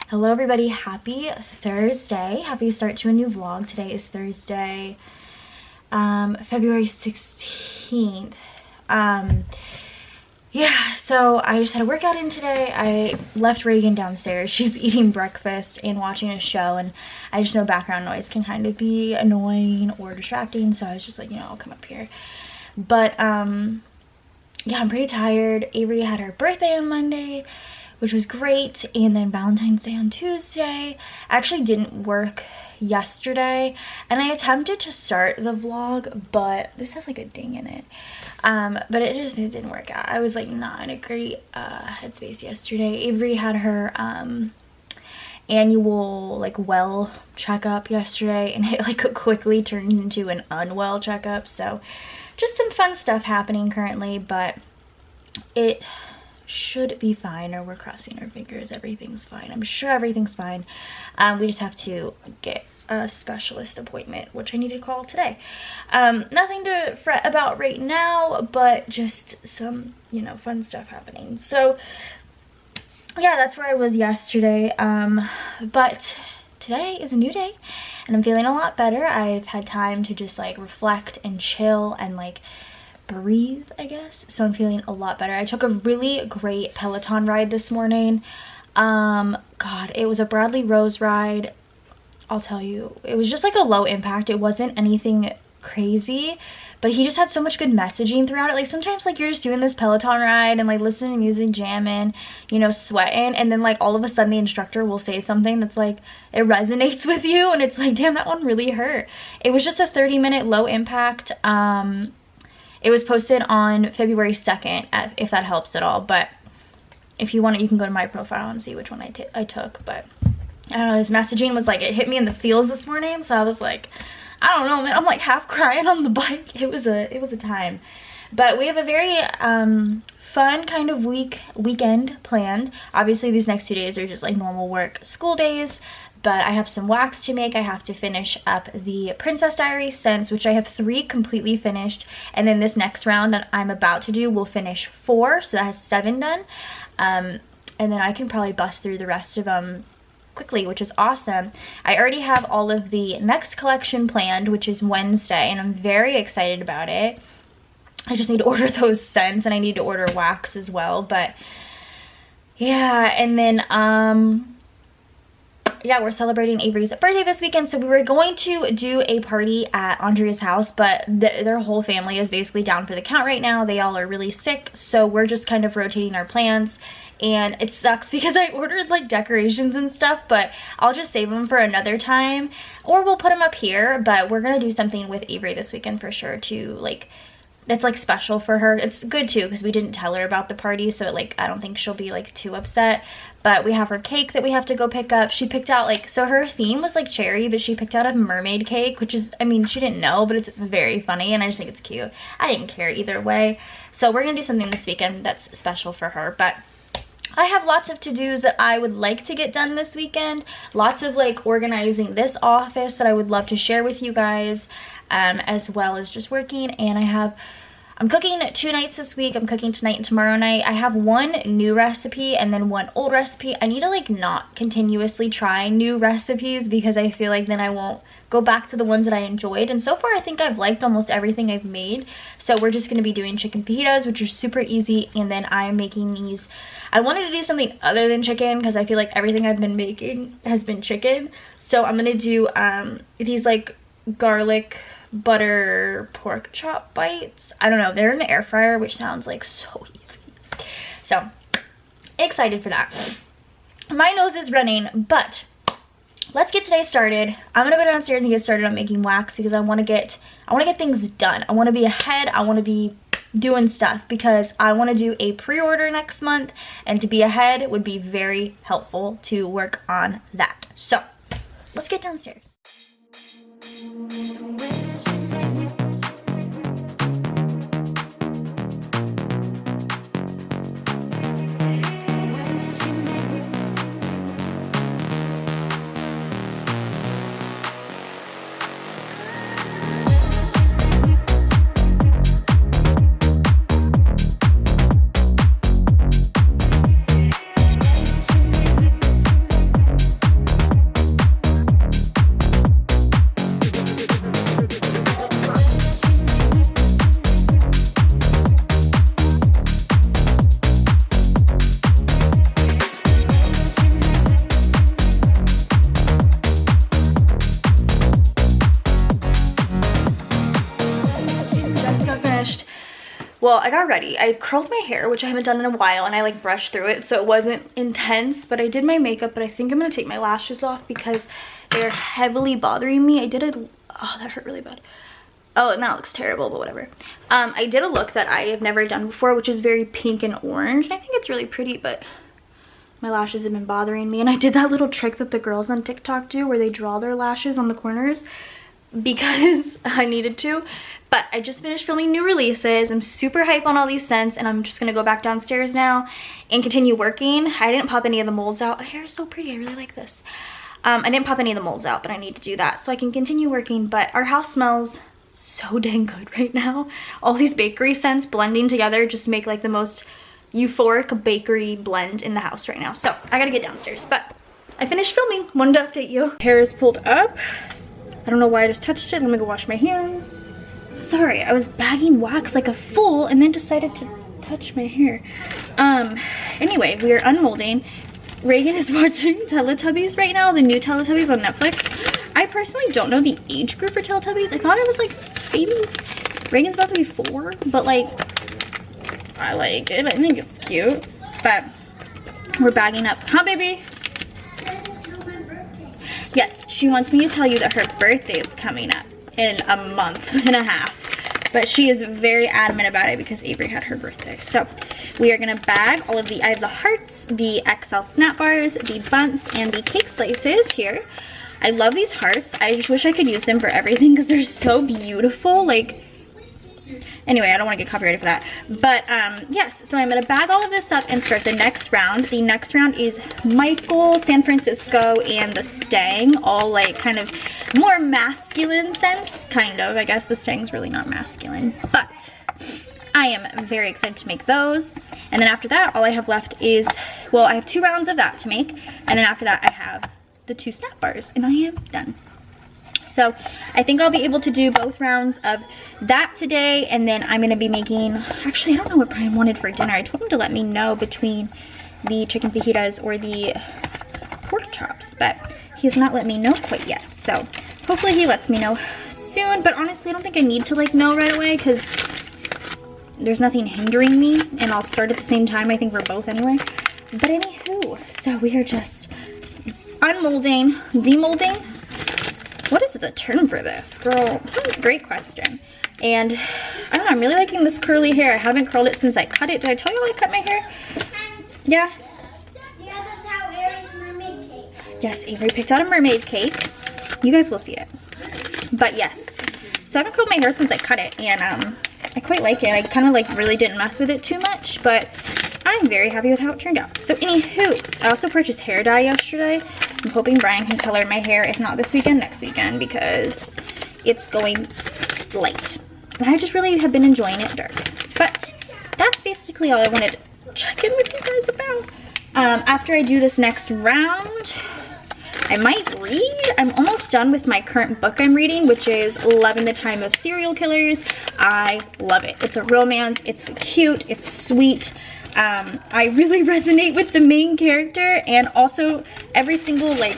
Hello everybody, happy Thursday. Happy start to a new vlog. Today is Thursday, February 16th. Yeah, so I just had a workout in today. I left Reagan downstairs. She's eating breakfast and watching a show, and I just know background noise can kind of be annoying or distracting, so I was just like, I'll come up here. But yeah, I'm pretty tired. Avery had her birthday on Monday, which was great, and then Valentine's Day on Tuesday. I actually didn't work yesterday, and I attempted to start the vlog, but this has like a ding in it. But it didn't work out. I was like not in a great headspace yesterday. Avery had her annual like well checkup yesterday, and it like quickly turned into an unwell checkup, so just some fun stuff happening currently, but it should be fine, or we're crossing our fingers. Everything's fine. I'm sure everything's fine. We just have to get a specialist appointment, which I need to call today. Nothing to fret about right now, but just some, fun stuff happening. So yeah, that's where I was yesterday. But today is a new day, and I'm feeling a lot better. I've had time to just like reflect and chill and like breathe, I guess, so I'm feeling a lot better. I took a really great Peloton ride this morning. God, it was a Bradley Rose ride. I'll tell you, it was just like a low impact. It wasn't anything crazy, but he just had so much good messaging throughout it. Like sometimes like you're just doing this Peloton ride and like listening to music, jamming, sweating, and then like all of a sudden the instructor will say something that's like it resonates with you, and it's like, damn, that one really hurt. It was just a 30-minute low impact. It was posted on February 2nd, if that helps at all. But if you want it, you can go to my profile and see which one I took. But I don't know, his messaging was like, it hit me in the feels this morning. So I was like, I don't know, man. I'm like half crying on the bike. It was a time. But we have a very fun kind of weekend planned. Obviously, these next 2 days are just like normal work school days. But I have some wax to make. I have to finish up the Princess Diaries scents, which I have 3 completely finished. And then this next round that I'm about to do will finish 4. So that has 7 done. And then I can probably bust through the rest of them quickly, which is awesome. I already have all of the next collection planned, which is Wednesday. And I'm very excited about it. I just need to order those scents, and I need to order wax as well. But yeah, and then yeah, we're celebrating Avery's birthday this weekend, so we were going to do a party at Andrea's house, but their whole family is basically down for the count right now. They all are really sick, so we're just kind of rotating our plans, and it sucks because I ordered like decorations and stuff, but I'll just save them for another time, or we'll put them up here. But we're gonna do something with Avery this weekend for sure to like, that's like special for her. It's good too because we didn't tell her about the party, so like I don't think she'll be like too upset. But we have her cake that we have to go pick up. She picked out like, so her theme was like cherry, but she picked out a mermaid cake, which is, I mean, she didn't know, but it's very funny, and I just think it's cute. I didn't care either way. So we're gonna do something this weekend that's special for her. But I have lots of to-dos that I would like to get done this weekend. Lots of like organizing this office that I would love to share with you guys, as well as just working. And I'm cooking 2 nights this week. I'm cooking tonight and tomorrow night. I have 1 new recipe and then 1 old recipe. I need to like not continuously try new recipes because I feel like then I won't go back to the ones that I enjoyed. And so far I think I've liked almost everything I've made. So we're just going to be doing chicken fajitas, which are super easy. And then I'm making these. I wanted to do something other than chicken because I feel like everything I've been making has been chicken. So I'm going to do these like garlic butter pork chop bites. I don't know, they're in the air fryer, which sounds like so easy. So excited for that. My nose is running, but let's get today started. I'm gonna go downstairs and get started on making wax because I want to get things done. I want to be ahead. I want to be doing stuff because I want to do a pre-order next month, and to be ahead would be very helpful to work on that. So let's get downstairs. well, I got ready. I curled my hair, which I haven't done in a while, and I like brushed through it, so it wasn't intense, but I did my makeup. But I think I'm gonna take my lashes off because they're heavily bothering me. I did a, oh, that hurt really bad. Oh, now it looks terrible, but whatever. I did a look that I have never done before, which is very pink and orange, and I think it's really pretty, but my lashes have been bothering me. And I did that little trick that the girls on TikTok do where they draw their lashes on the corners because I needed to. But I just finished filming new releases. I'm super hype on all these scents, and I'm just gonna go back downstairs now and continue working. I didn't pop any of the molds out. The hair is so pretty, I really like this. I didn't pop any of the molds out, but I need to do that so I can continue working. But our house smells so dang good right now. All these bakery scents blending together just make like the most euphoric bakery blend in the house right now. So I gotta get downstairs, but I finished filming. Wanted to update you. Hair is pulled up. I don't know why I just touched it. Let me go wash my hands. Sorry, I was bagging wax like a fool and then decided to touch my hair. Anyway, we are unmolding. Reagan is watching Teletubbies right now, the new Teletubbies on Netflix. I personally don't know the age group for Teletubbies. I thought it was like babies. Reagan's about to be 4, but like, I like it. I think it's cute. But we're bagging up. Huh, baby? Yes, she wants me to tell you that her birthday is coming up in a month and a half. But she is very adamant about it because Avery had her birthday. So we are gonna bag all of the, I have the hearts, the XL snap bars, the bunts, and the cake slices here. I love these hearts. I just wish I could use them for everything because they're so beautiful. Like, anyway, I don't want to get copyrighted for that. But yes, so I'm going to bag all of this up and start the next round. The next round is Michael, San Francisco, and the Stang. All like kind of more masculine sense. Kind of. I guess the Stang's really not masculine. But I am very excited to make those. And then after that, all I have left is, well, I have 2 rounds of that to make. And then after that, I have the 2 snap bars. And I am done. So I think I'll be able to do both rounds of that today, and then I'm gonna be making, actually I don't know what Brian wanted for dinner. I told him to let me know between the chicken fajitas or the pork chops, but he has not let me know quite yet. So hopefully he lets me know soon, but honestly I don't think I need to like know right away because there's nothing hindering me, and I'll start at the same time. I think we're both anyway. But anywho, so we are just unmolding, demolding. What is the term for this, girl? Great question. And I don't know, I'm really liking this curly hair. I haven't curled it since I cut it. Did I tell you I cut my hair? Yeah? Yeah, that's how Avery's mermaid cake. Yes, Avery picked out a mermaid cake. You guys will see it. But yes, so I haven't curled my hair since I cut it, and I quite like it. I kind of like really didn't mess with it too much, but I'm very happy with how it turned out. So anywho, I also purchased hair dye yesterday. I'm hoping Brian can color my hair, if not this weekend, next weekend, because it's going light. And I just really have been enjoying it dark. But that's basically all I wanted to check in with you guys about. After I do this next round, I might read. I'm almost done with my current book I'm reading, which is Love in the Time of Serial Killers. I love it. It's a romance. It's cute. It's sweet. I really resonate with the main character, and also every single like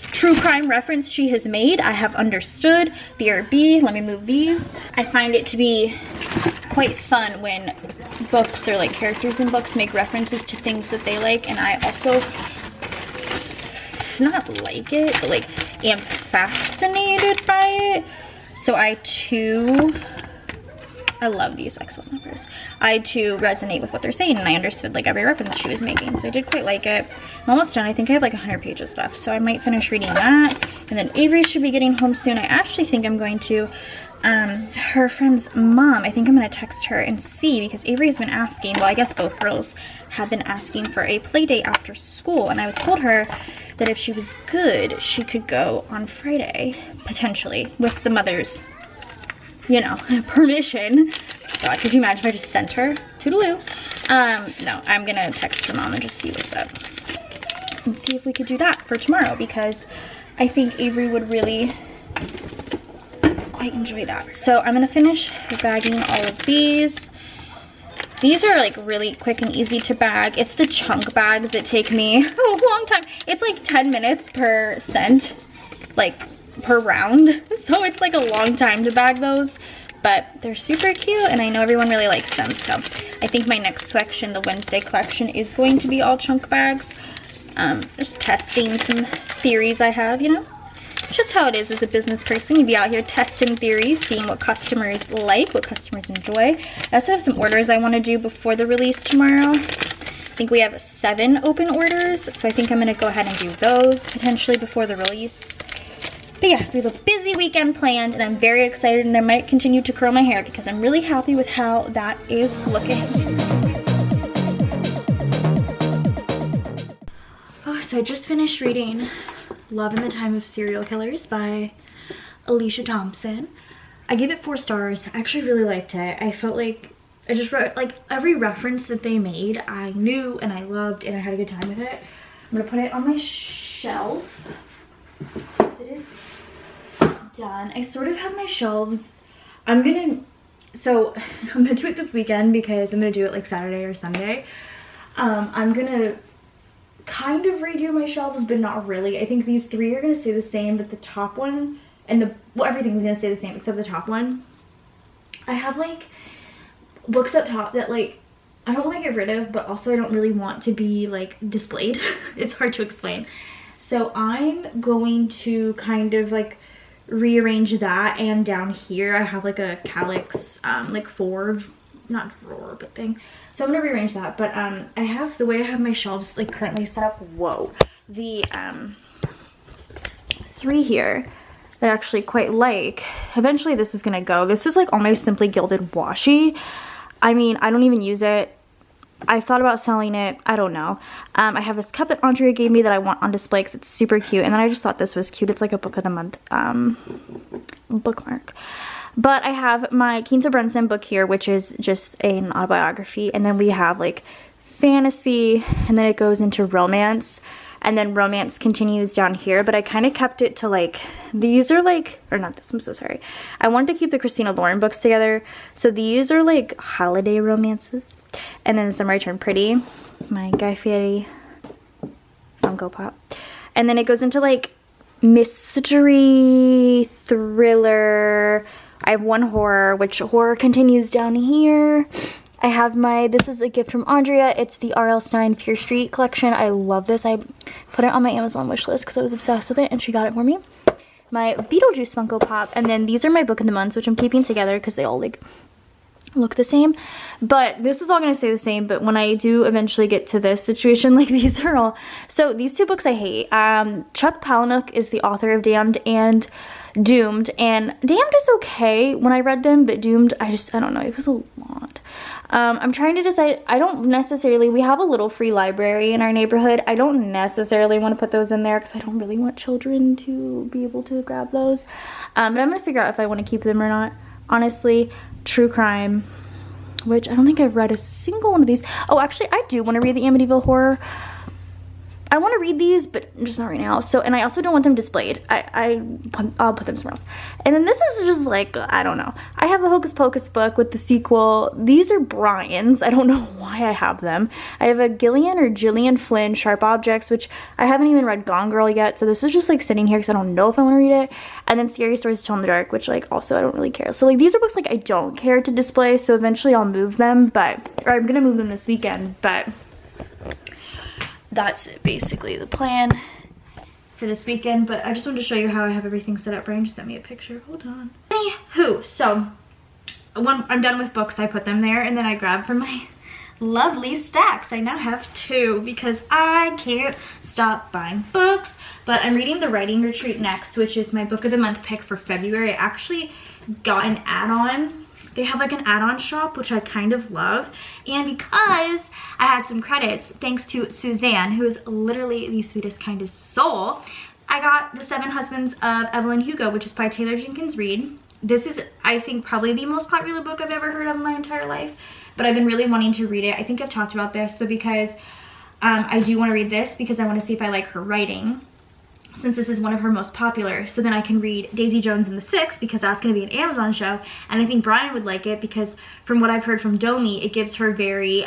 true crime reference she has made I have understood. BRB, let me move these. I find it to be quite fun when books or like characters in books make references to things that they like, and I also not like it, but like am fascinated by it. So I too, I love these XL snappers. I too resonate with what they're saying, and I understood like every reference she was making, so I did quite like it. I'm almost done. I think I have like 100 pages left, so I might finish reading that. And then Avery should be getting home soon. I actually think I'm going to her friend's mom. I think I'm gonna text her and see, because Avery's been asking, well I guess both girls have been asking for a play date after school, and I was told her that if she was good she could go on Friday potentially with the mother's, you know, permission. God, could you imagine if I just sent her? Toodaloo. No, I'm gonna text her mom and just see what's up and see if we could do that for tomorrow, because I think Avery would really quite enjoy that. So I'm gonna finish bagging all of these. These are like really quick and easy to bag. It's the chunk bags that take me a long time. It's like 10 minutes per scent, like per round. So it's like a long time to bag those. but they're super cute and I know everyone really likes them. So I think my next collection, the Wednesday collection, is going to be all chunk bags. Just testing some theories I have, you know. It's just how it is as a business person. You be out here testing theories, seeing what customers like, what customers enjoy. I also have some orders I want to do before the release tomorrow. I think we have 7 open orders, so I think I'm gonna go ahead and do those potentially before the release. But yeah, so we have a busy weekend planned and I'm very excited, and I might continue to curl my hair because I'm really happy with how that is looking. Oh, so I just finished reading Love in the Time of Serial Killers by Alicia Thompson. I gave it 4 stars. I actually really liked it. I felt like I just wrote, like, every reference that they made I knew and I loved and I had a good time with it. I'm gonna put it on my shelf because it is done. I sort of have my shelves. I'm gonna do it this weekend because I'm gonna do it like Saturday or Sunday. I'm gonna kind of redo my shelves, but not really. I think these 3 are gonna stay the same, but the top one and everything's gonna stay the same except the top one. I have like books up top that like I don't want to get rid of, but also I don't really want to be like displayed. It's hard to explain. So I'm going to kind of like rearrange that, and down here I have like a calyx like forge, not drawer but thing. So I'm gonna rearrange that, but I have the way I have my shelves like currently set up. Whoa, the 3 here that I actually quite like. Eventually this is gonna go. This is like all my Simply Gilded washi. I mean, I don't even use it. I thought about selling it. I don't know. I have this cup that Andrea gave me that I want on display because it's super cute. And then I just thought this was cute. It's like a book of the month bookmark. But I have my Quinta Brunson book here, which is just an autobiography. And then we have like fantasy, and then it goes into romance. And then romance continues down here, but I kind of kept it to like, these are like, or not this, I'm so sorry. I wanted to keep the Christina Lauren books together. So these are like holiday romances. And then Summer I Turned Pretty, my Guy Fieri Funko Pop. And then it goes into like mystery, thriller. I have 1 horror, which horror continues down here. I have this is a gift from Andrea. It's the R.L. Stine Fear Street collection. I love this. I put it on my Amazon wish list because I was obsessed with it and she got it for me. My Beetlejuice Funko Pop. And then these are my book of the months, which I'm keeping together because they all like look the same. But this is all going to stay the same. But when I do eventually get to this situation, like these are all. So these 2 books I hate. Chuck Palahniuk is the author of Damned and Doomed. And Damned is okay when I read them, but Doomed, I don't know. It was a lot. I'm trying to decide. I don't necessarily, we have a little free library in our neighborhood. I don't necessarily want to put those in there because I don't really want children to be able to grab those. But I'm going to figure out if I want to keep them or not. Honestly, true crime, which I don't think I've read a single one of these. Oh, actually, I do want to read the Amityville Horror. I want to read these, but just not right now. So, and I also don't want them displayed. I'll put them somewhere else. And then this is just like, I don't know. I have the Hocus Pocus book with the sequel. These are Brian's. I don't know why I have them. I have a Gillian or Gillian Flynn Sharp Objects, which I haven't even read Gone Girl yet. So this is just like sitting here because I don't know if I want to read it. And then Scary Stories to Tell in the Dark, which like also I don't really care. So like these are books like I don't care to display. So eventually I'll move them, or I'm going to move them this weekend, but that's basically the plan for this weekend. But I just wanted to show you how I have everything set up. Brian just sent me a picture. Hold on. Anywho, so when I'm done with books, I put them there, and then I grab from my lovely stacks. I now have 2 because I can't stop buying books. But I'm reading The Writing Retreat next, which is my book of the month pick for February. I actually got an add-on. They have like an add-on shop, which I kind of love. And because I had some credits, thanks to Suzanne, who is literally the sweetest, kindest soul, I got The 7 Husbands of Evelyn Hugo, which is by Taylor Jenkins Reid. This is, I think, probably the most popular book I've ever heard of in my entire life. But I've been really wanting to read it. I think I've talked about this, but because I do want to read this because I want to see if I like her writing, since this is one of her most popular. So then I can read Daisy Jones and the Six because that's going to be an Amazon show. And I think Brian would like it because from what I've heard from Domi, it gives her very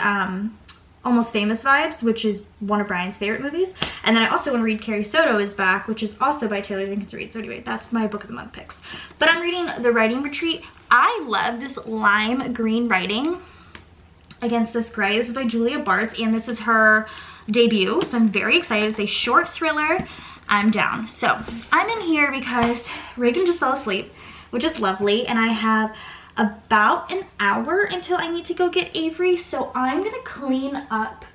Almost Famous vibes, which is one of Brian's favorite movies. And then I also want to read Carrie Soto is Back, which is also by Taylor Jenkins Reid. So anyway, that's my book of the month picks. But I'm reading The Writing Retreat. I love this lime green writing against this gray. This is by Julia Bartz, and this is her debut, so I'm very excited. It's a short thriller. I'm down. So I'm in here because Reagan just fell asleep, which is lovely, and I have about an hour until I need to go get Avery, so I'm gonna clean up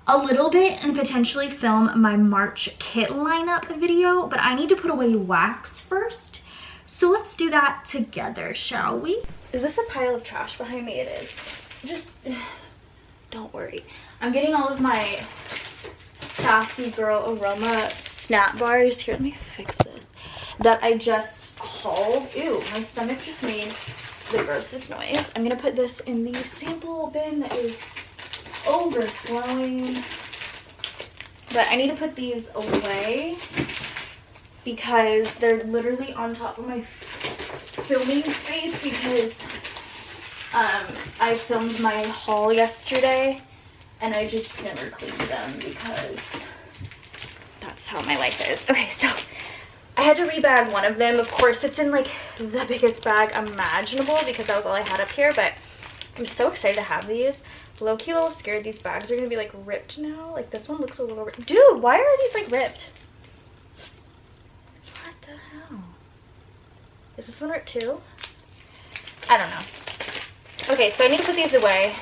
a little bit and potentially film my March kit lineup video, but I need to put away wax first. So let's do that together, shall we? Is this a pile of trash behind me? It is. Just don't worry. I'm getting all of my Sassy Girl Aroma snap bars. Here, let me fix this. That I just hauled. Ew, my stomach just made the grossest noise. I'm gonna put this in the sample bin that is overflowing. But I need to put these away because they're literally on top of my filming space because I filmed my haul yesterday and I just never cleaned them because that's how my life is. Okay, so I had to rebag one of them. Of course, it's in like the biggest bag imaginable because that was all I had up here, but I'm so excited to have these. Low-key a little scared these bags are gonna be like ripped now. Like this one looks a little ripped. Dude, why are these like ripped? What the hell? Is this one ripped too? I don't know. Okay, so I need to put these away.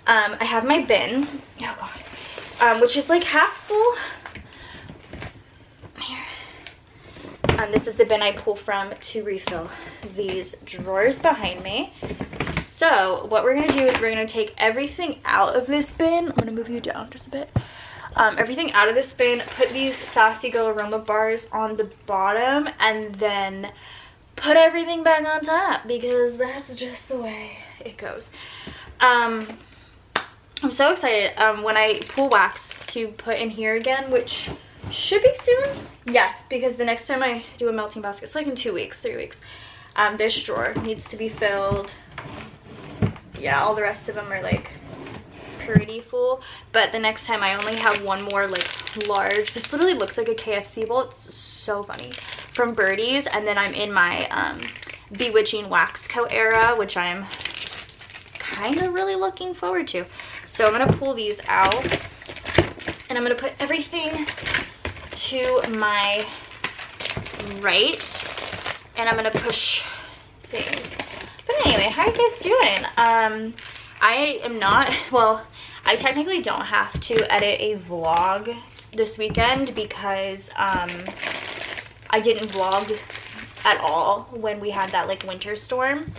I have my bin. Oh god. Which is like half full. Here. This is the bin I pull from to refill these drawers behind me. So what we're gonna do is we're gonna take everything out of this bin. I'm gonna move you down just a bit. Everything out of this bin, put these Sassy Girl Aroma bars on the bottom, and then put everything back on top because that's just the way it goes. I'm so excited when I pull wax to put in here again, which should be soon. Yes, because the next time I do a melting basket, it's like in 2 weeks, 3 weeks. This drawer needs to be filled. Yeah, all the rest of them are like pretty full, but the next time I only have one more like large. This literally looks like a KFC bowl. It's so funny, from Birdie's. And then I'm in my Bewitching Wax Co era, which I'm kind of really looking forward to. So I'm gonna pull these out and I'm gonna put everything to my right and I'm gonna push things. But anyway, how are you guys doing? I am not, well, I technically don't have to edit a vlog this weekend because I didn't vlog at all when we had that like winter storm.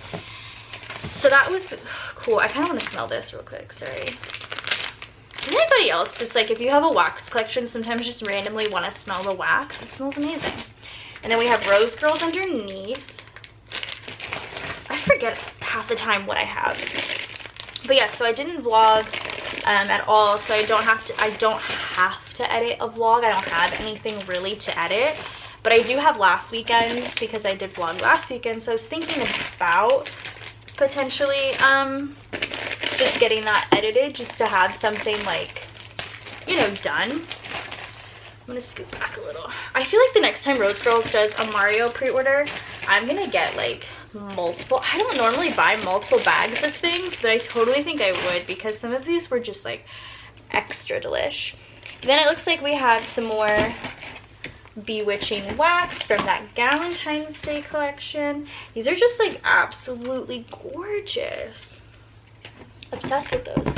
So that was cool. I kind of want to smell this real quick, sorry. Does anybody else just like, if you have a wax collection, sometimes just randomly want to smell the wax? It smells amazing. And then we have Rose Girls underneath. I forget half the time what I have. But yeah, so I didn't vlog at all, so I don't have to edit a vlog. I don't have anything really to edit. But I do have last weekend's because I did vlog last weekend, so I was thinking about potentially just getting that edited just to have something like, you know, done. I'm gonna scoot back a little. I feel like the next time Rose Girls does a Mario pre-order, I'm gonna get like multiple. I don't normally buy multiple bags of things, but I totally think I would because some of these were just like extra delish. Then it looks like we have some more Bewitching Wax from that Valentine's Day collection. These are just like absolutely gorgeous. Obsessed with those.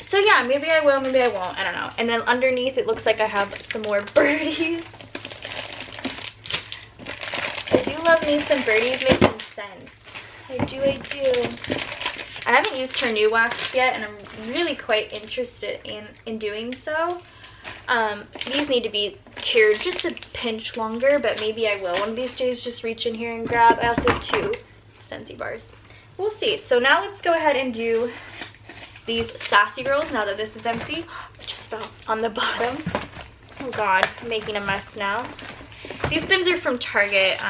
So yeah, maybe I will, maybe I won't, I don't know. And then underneath it looks like I have some more Birdies. I do love me some Birdies making sense. I do. I haven't used her new wax yet and I'm really quite interested in doing so. These need to be cured just a pinch longer, but maybe I will one of these days just reach in here and grab. I also have 2 Scentsy bars. We'll see. So now let's go ahead and do these Sassy Girls now that this is empty. It just fell on the bottom. Oh god, I'm making a mess now. These bins are from Target,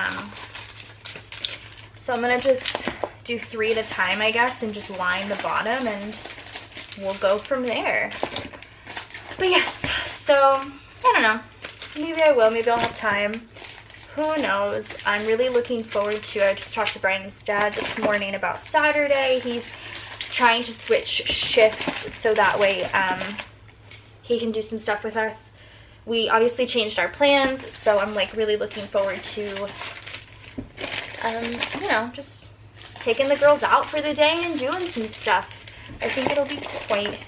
so I'm gonna just do 3 at a time, I guess, and just line the bottom and we'll go from there. But yes, so I don't know, maybe I will, maybe I'll have time. who knows? I'm really looking forward to it. I just talked to Brian's dad this morning about Saturday. He's trying to switch shifts so that way he can do some stuff with us. We obviously changed our plans, so I'm like really looking forward to, you know, just taking the girls out for the day and doing some stuff. I think it'll be quite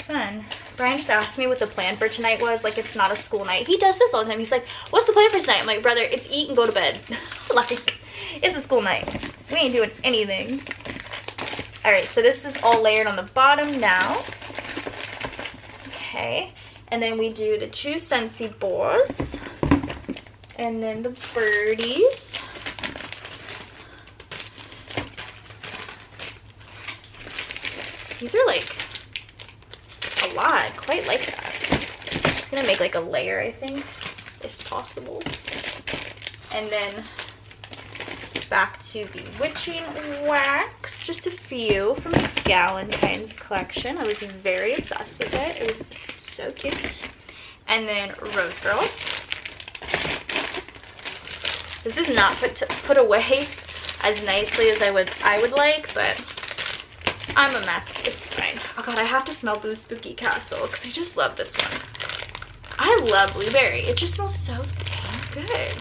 fun. Brian just asked me what the plan for tonight was, like it's not a school night. He does this all the time. He's like, what's the plan for tonight? I'm like, brother, it's eat and go to bed. Like, it's a school night. We ain't doing anything. All right, so this is all layered on the bottom now. Okay, and then we do the 2 Scentsy boars. And then the birdies. These are like a lot, quite like that. I'm just gonna make like a layer, I think, if possible. And then back to Bewitching wax, just a few from the Galentine's collection. I was very obsessed with it. It was so cute. And then Rose Girls. This is not put away as nicely as I would like, but I'm a mess. It's fine. Oh god, I have to smell Boo Spooky Castle because I just love this one. I love blueberry. It just smells so damn good.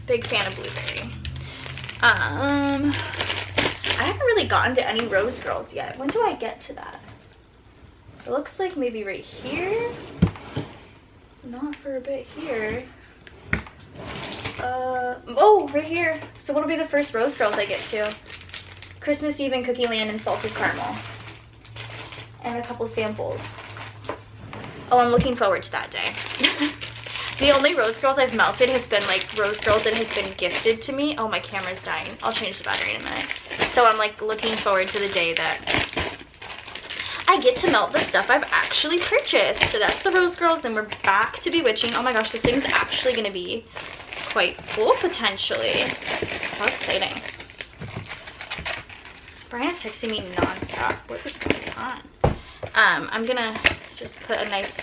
Big fan of blueberry. I haven't really gotten to any Rose Girls yet. When do I get to that? It looks like maybe right here. Not for a bit here. Oh, right here. So what'll be the first Rose Girls I get to? Christmas Eve and Cookie Land and Salted Caramel. And a couple samples. Oh, I'm looking forward to that day. The only Rose Girls I've melted has been like Rose Girls that has been gifted to me. Oh, my camera's dying. I'll change the battery in a minute. So I'm like looking forward to the day that I get to melt the stuff I've actually purchased. So that's the Rose Girls. Then we're back to Bewitching. Oh my gosh, this thing's actually gonna be quite full potentially. How exciting. Brian is texting me nonstop. What is going on? I'm gonna just put a nice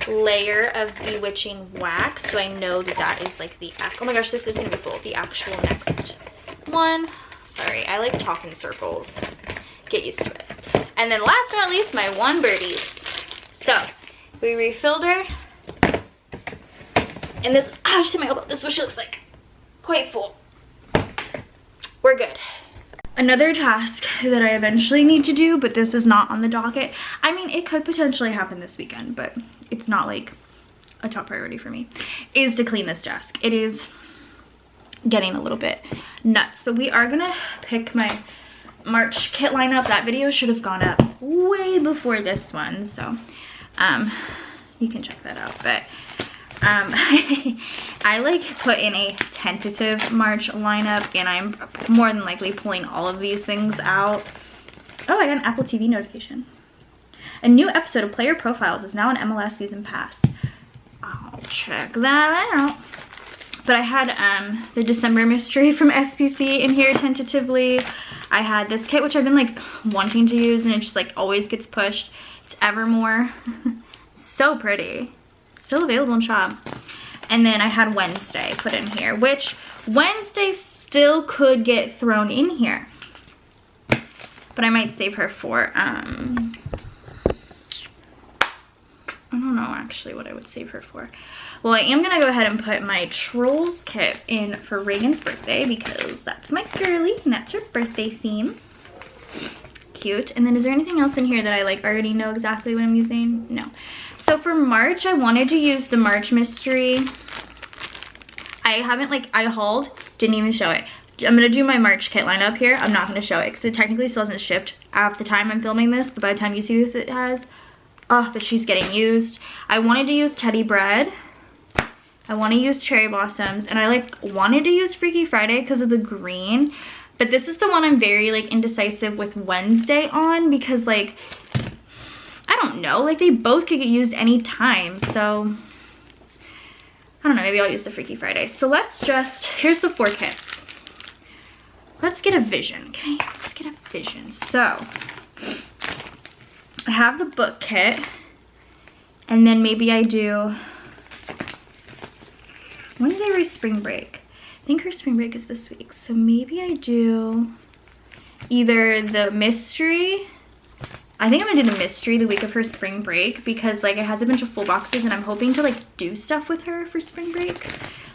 layer of Bewitching wax so I know that that is like the, oh my gosh, this is gonna be full. The actual next one. Sorry, I like talking circles. Get used to it. And then last but not least, my one birdies. So we refilled her. And this, oh, just hit my elbow. This is what she looks like. Quite full. We're good. Another task that I eventually need to do, but this is not on the docket. I mean, it could potentially happen this weekend, but it's not like a top priority for me, is to clean this desk. It is getting a little bit nuts, but we are gonna pick my March kit lineup. That video should have gone up way before this one, so you can check that out. But I like put in a tentative March lineup, and I'm more than likely pulling all of these things out. Oh, I got an Apple TV notification. A new episode of Player Profiles is now an MLS Season Pass. I'll check that out. But I had the December mystery from SPC in here tentatively. I had this kit, which I've been like wanting to use, and it just like always gets pushed. It's Evermore. So pretty. Still available in shop. And then I had Wednesday put in here, which Wednesday still could get thrown in here. But I might save her for, I don't know actually what I would save her for. Well, I am gonna go ahead and put my Trolls kit in for Reagan's birthday because that's my girly and that's her birthday theme. Cute. And then is there anything else in here that I like already know exactly what I'm using? No. So for March, I wanted to use the March mystery. I haven't I hauled, didn't even show it. I'm gonna do my March kit lineup here. I'm not gonna show it because it technically still hasn't shipped at the time I'm filming this, but by the time you see this, it has. Oh, but she's getting used. I wanted to use Teddy Bread. I want to use Cherry Blossoms, and I wanted to use Freaky Friday because of the green, but this is the one I'm very indecisive with Wednesday on because I don't know, they both could get used anytime, so I don't know, maybe I'll use the Freaky Friday. So let's just, here's the 4 kits. Let's get a vision, okay? Let's get a vision. So I have the book kit, and then maybe I do When is Avery's spring break? I think her spring break is this week. So maybe I do either the mystery. I think I'm gonna do the mystery the week of her spring break because like it has a bunch of full boxes and I'm hoping to like do stuff with her for spring break,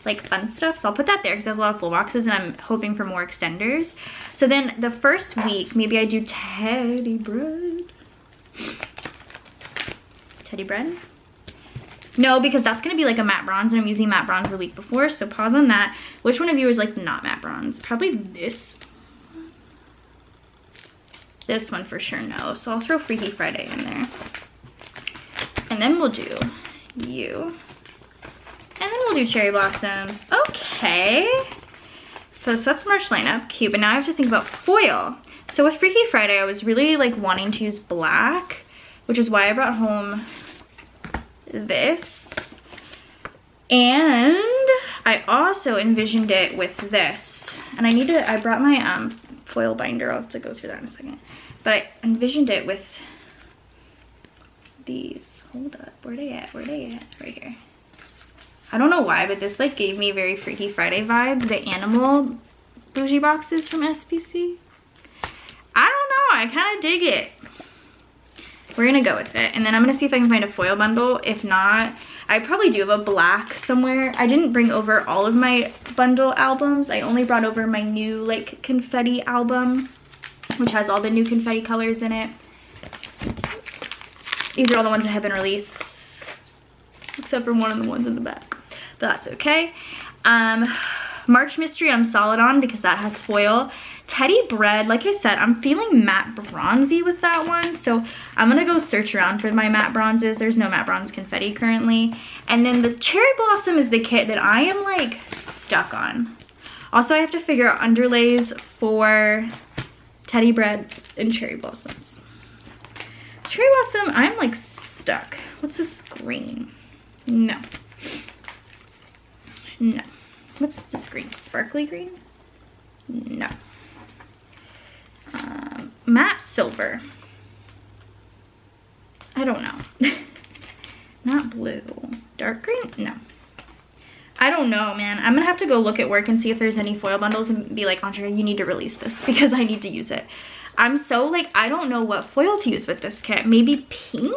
like fun stuff. So I'll put that there because it has a lot of full boxes and I'm hoping for more extenders. So then the first week, maybe I do Teddy Bread. Teddy Bread? No, because that's gonna be like a matte bronze and I'm using matte bronze the week before, so pause on that. Which one of you is like not matte bronze? Probably this. This one for sure, no. So I'll throw Freaky Friday in there. And then we'll do you. And then we'll do Cherry Blossoms. Okay. So that's the March lineup, cute, but now I have to think about foil. So with Freaky Friday, I was really like wanting to use black, which is why I brought home this. And I also envisioned it with this. And I brought my foil binder. I'll have to go through that in a second. But I envisioned it with these. Hold up, where they at? Where they at? Right here. I don't know why, but this like gave me very Freaky Friday vibes. The animal bougie boxes from SPC. I don't know, I kind of dig it. We're gonna go with it. And then I'm gonna see if I can find a foil bundle. If not, I probably do have a black somewhere. I didn't bring over all of my bundle albums. I only brought over my new like confetti album, which has all the new confetti colors in it. These are all the ones that have been released, except for one of the ones in the back, but that's okay. March Mystery I'm solid on because that has foil. Teddy Bread, like I said, I'm feeling matte bronzy with that one, so I'm gonna go search around for my matte bronzes. There's no matte bronze confetti currently. And then the Cherry Blossom is the kit that I am like stuck on. Also, I have to figure out underlays for Teddy Bread and Cherry Blossoms. Cherry Blossom, I'm like stuck. What's this green? No. No. What's this green? Sparkly green? No. Matte silver. I don't know. Not blue. Dark green? No. I don't know, man. I'm gonna have to go look at work and see if there's any foil bundles and be like, Andrea, you need to release this because I need to use it. I'm so like, I don't know what foil to use with this kit. Maybe pink?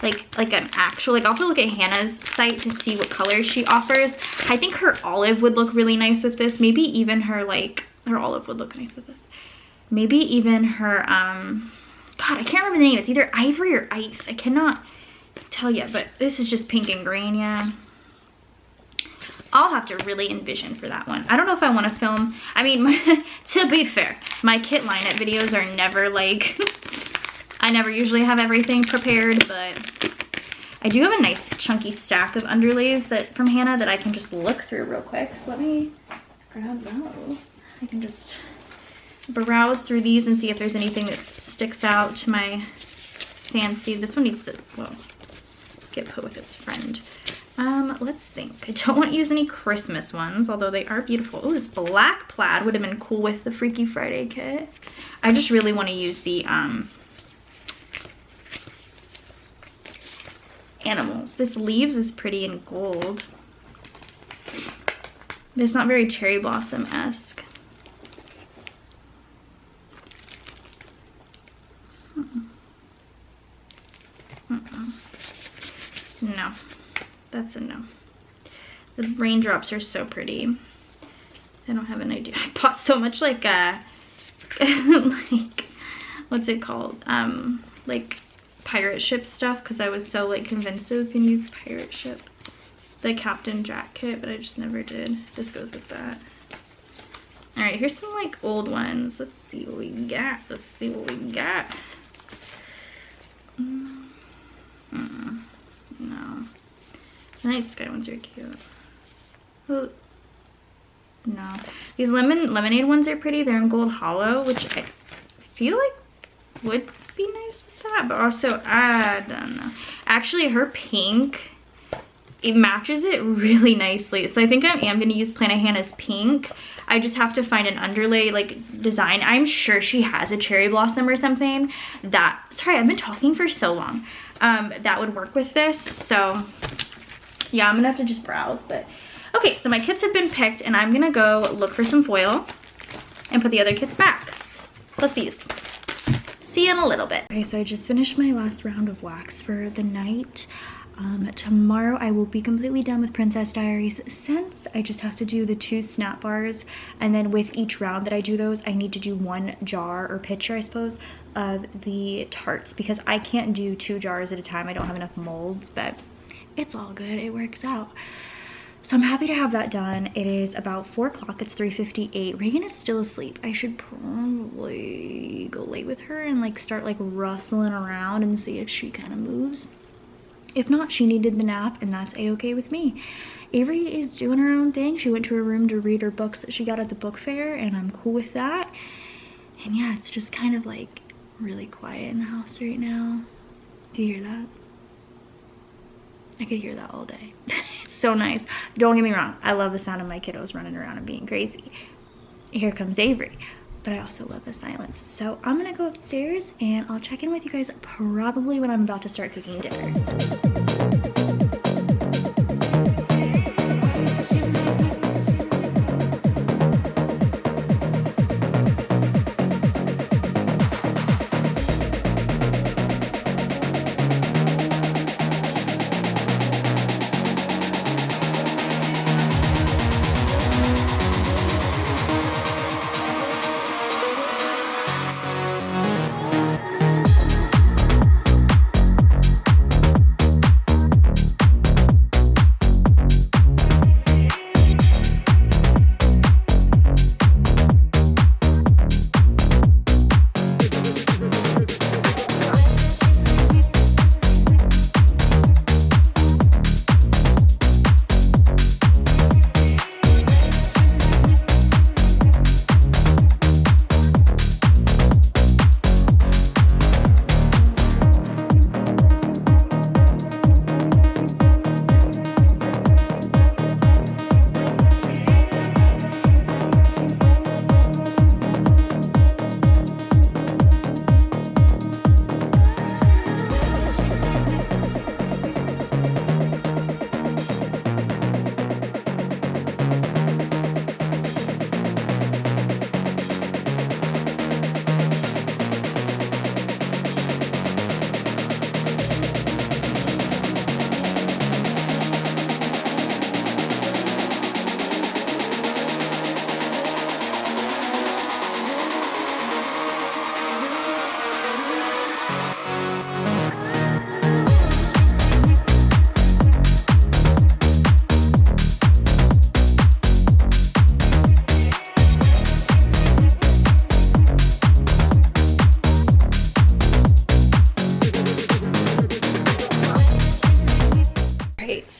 Like an actual, like I'll have to look at Hannah's site to see what colors she offers. I think her olive would look really nice with this. Maybe even her like, her olive would look nice with this. Maybe even her, God, I can't remember the name. It's either ivory or ice. I cannot tell you, but this is just pink and green, yeah. I'll have to really envision for that one. I don't know if I want to film, I mean, to be fair, my kit lineup videos are never like, I never usually have everything prepared, but I do have a nice chunky stack of underlays that from Hannah that I can just look through real quick. So let me grab those. I can just browse through these and see if there's anything that sticks out to my fancy. This one needs to, well, get put with its friend. Let's think. I don't want to use any Christmas ones, although they are beautiful. Oh, this black plaid would have been cool with the Freaky Friday kit. I just really want to use the animals. This leaves is pretty in gold, but it's not very Cherry Blossom-esque. No, that's a no. The raindrops are so pretty. I don't have an idea. I bought so much like like what's it called? Like pirate ship stuff because I was so like convinced I was gonna use pirate ship, the Captain Jack kit, but I just never did. This goes with that. All right, here's some like old ones. Let's see what we got. Let's see what we got. No. Night sky ones are cute. Oh, no. These lemonade ones are pretty. They're in gold hollow, which I feel like would be nice with that, but also I don't know. Actually, her pink, it matches it really nicely. So I think I am gonna use Planet Hannah's pink. I just have to find an underlay like design. I'm sure she has a cherry blossom or something that, sorry, I've been talking for so long, that would work with this. So yeah, I'm gonna have to just browse, but Okay, so my kits have been picked and I'm gonna go look for some foil and put the other kits back. Plus these. See you in a little bit. Okay, so I just finished my last round of wax for the night. Tomorrow I will be completely done with Princess Diaries since I just have to do the 2 snap bars, and then with each round that I do those, I need to do 1 jar or pitcher, I suppose, of the tarts because I can't do 2 jars at a time. I don't have enough molds, but it's all good. It works out. So I'm happy to have that done. It is about 4 o'clock. It's 3:58. Reagan is still asleep. I should probably go lay with her and like start like rustling around and see if she kind of moves. If not, she needed the nap and that's a-okay with me. Avery is doing her own thing. She went to her room to read her books that she got at the book fair and I'm cool with that. And yeah, it's just kind of like really quiet in the house right now. Do you hear that? I could hear that all day. It's so nice. Don't get me wrong. I love the sound of my kiddos running around and being crazy. Here comes Avery. But I also love the silence. So I'm gonna go upstairs and I'll check in with you guys probably when I'm about to start cooking dinner.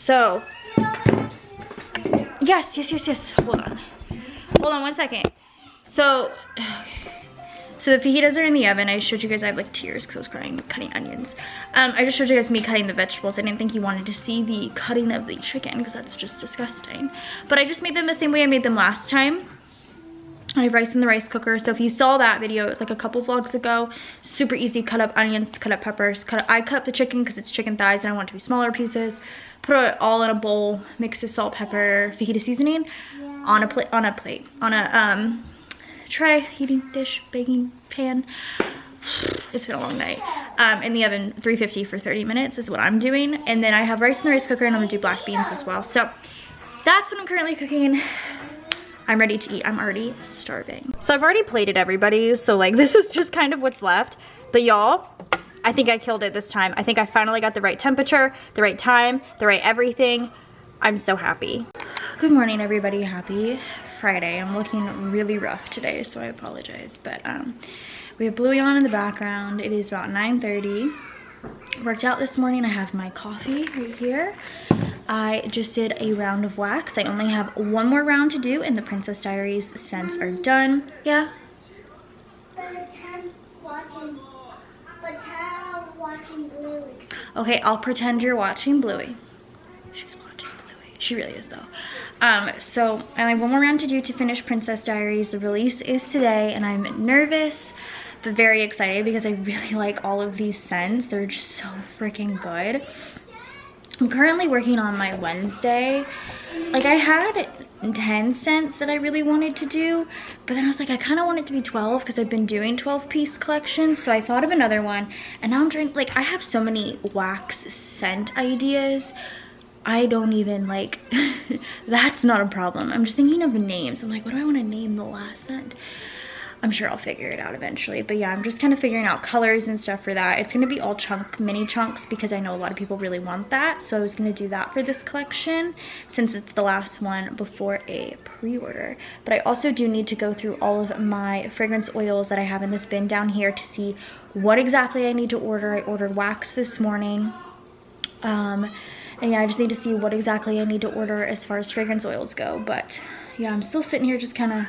So, yes. Hold on 1 second. So the fajitas are in the oven. I showed you guys, I have like tears because I was cutting onions. I just showed you guys me cutting the vegetables. I didn't think you wanted to see the cutting of the chicken because that's just disgusting. But I just made them the same way I made them last time. I have rice in the rice cooker. So if you saw that video, it was like a couple vlogs ago. Super easy. Cut up onions, cut up peppers. I cut up the chicken because it's chicken thighs and I want it to be smaller pieces. Put it all in a bowl. Mix the salt, pepper, fajita seasoning on a tray, heating dish, baking pan. It's been a long night. In the oven, 350 for 30 minutes is what I'm doing. And then I have rice in the rice cooker and I'm gonna do black beans as well. So that's what I'm currently cooking. I'm ready to eat. I'm already starving. So I've already plated everybody. So like this is just kind of what's left. But y'all, I think I killed it this time. I think I finally got the right temperature, the right time, the right everything. I'm so happy. Good morning, everybody. Happy Friday. I'm looking really rough today, so I apologize. But we have Bluey on in the background. It is about 9:30. Worked out this morning. I have my coffee right here. I just did a round of wax. I only have 1 more round to do, and the Princess Diaries scents are done. Yeah? Watching Bluey. Okay, I'll pretend you're watching Bluey. She's watching Bluey. She really is though. So I have 1 more round to do to finish Princess Diaries. The release is today and I'm nervous but very excited because I really like all of these scents. They're just so freaking good. I'm currently working on my Wednesday. Like, I had 10 cents that I really wanted to do, but then I was like, I kind of want it to be 12 because I've been doing 12-piece collections. So I thought of another one, and now I'm trying, like, I have so many wax scent ideas. I don't even, like, that's not a problem. I'm just thinking of names. I'm like, what do I want to name the last scent? I'm sure I'll figure it out eventually. But yeah, I'm just kind of figuring out colors and stuff for that. It's going to be all mini chunks because I know a lot of people really want that. So I was going to do that for this collection since it's the last one before a pre-order. But I also do need to go through all of my fragrance oils that I have in this bin down here to see what exactly I need to order. I ordered wax this morning. And yeah, I just need to see what exactly I need to order as far as fragrance oils go. But yeah, I'm still sitting here just kind of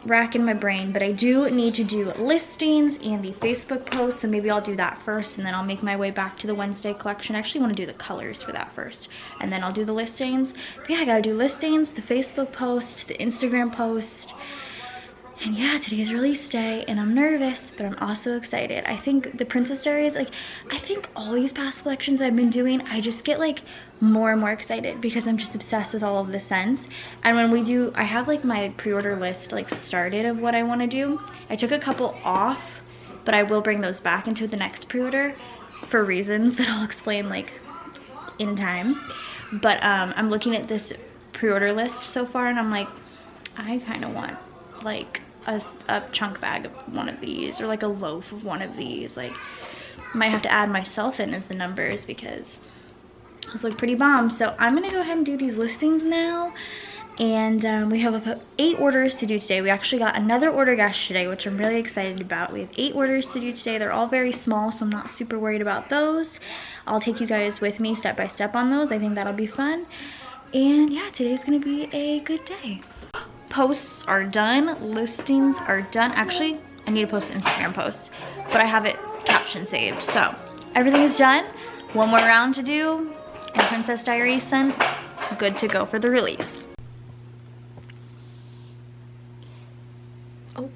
racking my brain, but I do need to do listings and the Facebook post, so maybe I'll do that first and then I'll make my way back to the Wednesday collection. I actually want to do the colors for that first and then I'll do the listings. But yeah, I gotta do listings, the Facebook post, the Instagram post, and yeah, today's release day and I'm nervous, but I'm also excited. I think the Princess Diaries, like, I think all these past collections I've been doing, I just get like more and more excited because I'm just obsessed with all of the scents. And when we do, I have like my pre-order list like started of what I want to do. I took a couple off, but I will bring those back into the next pre-order for reasons that I'll explain like in time. But I'm looking at this pre-order list so far and I'm like, I kind of want like a chunk bag of one of these or like a loaf of one of these. Like, might have to add myself in as the numbers because those look pretty bomb. So I'm gonna go ahead and do these listings now, and we have about 8 orders to do today. We actually got another order yesterday, which I'm really excited about. We have 8 orders to do today. They're all very small, so I'm not super worried about those. I'll take you guys with me step by step on those. I think that'll be fun. And yeah, today's gonna be a good day. Posts are done, listings are done. Actually, I need to post an Instagram post, but I have it caption saved. So everything is done. One more round to do, and Princess Diaries scents good to go for the release. Oh.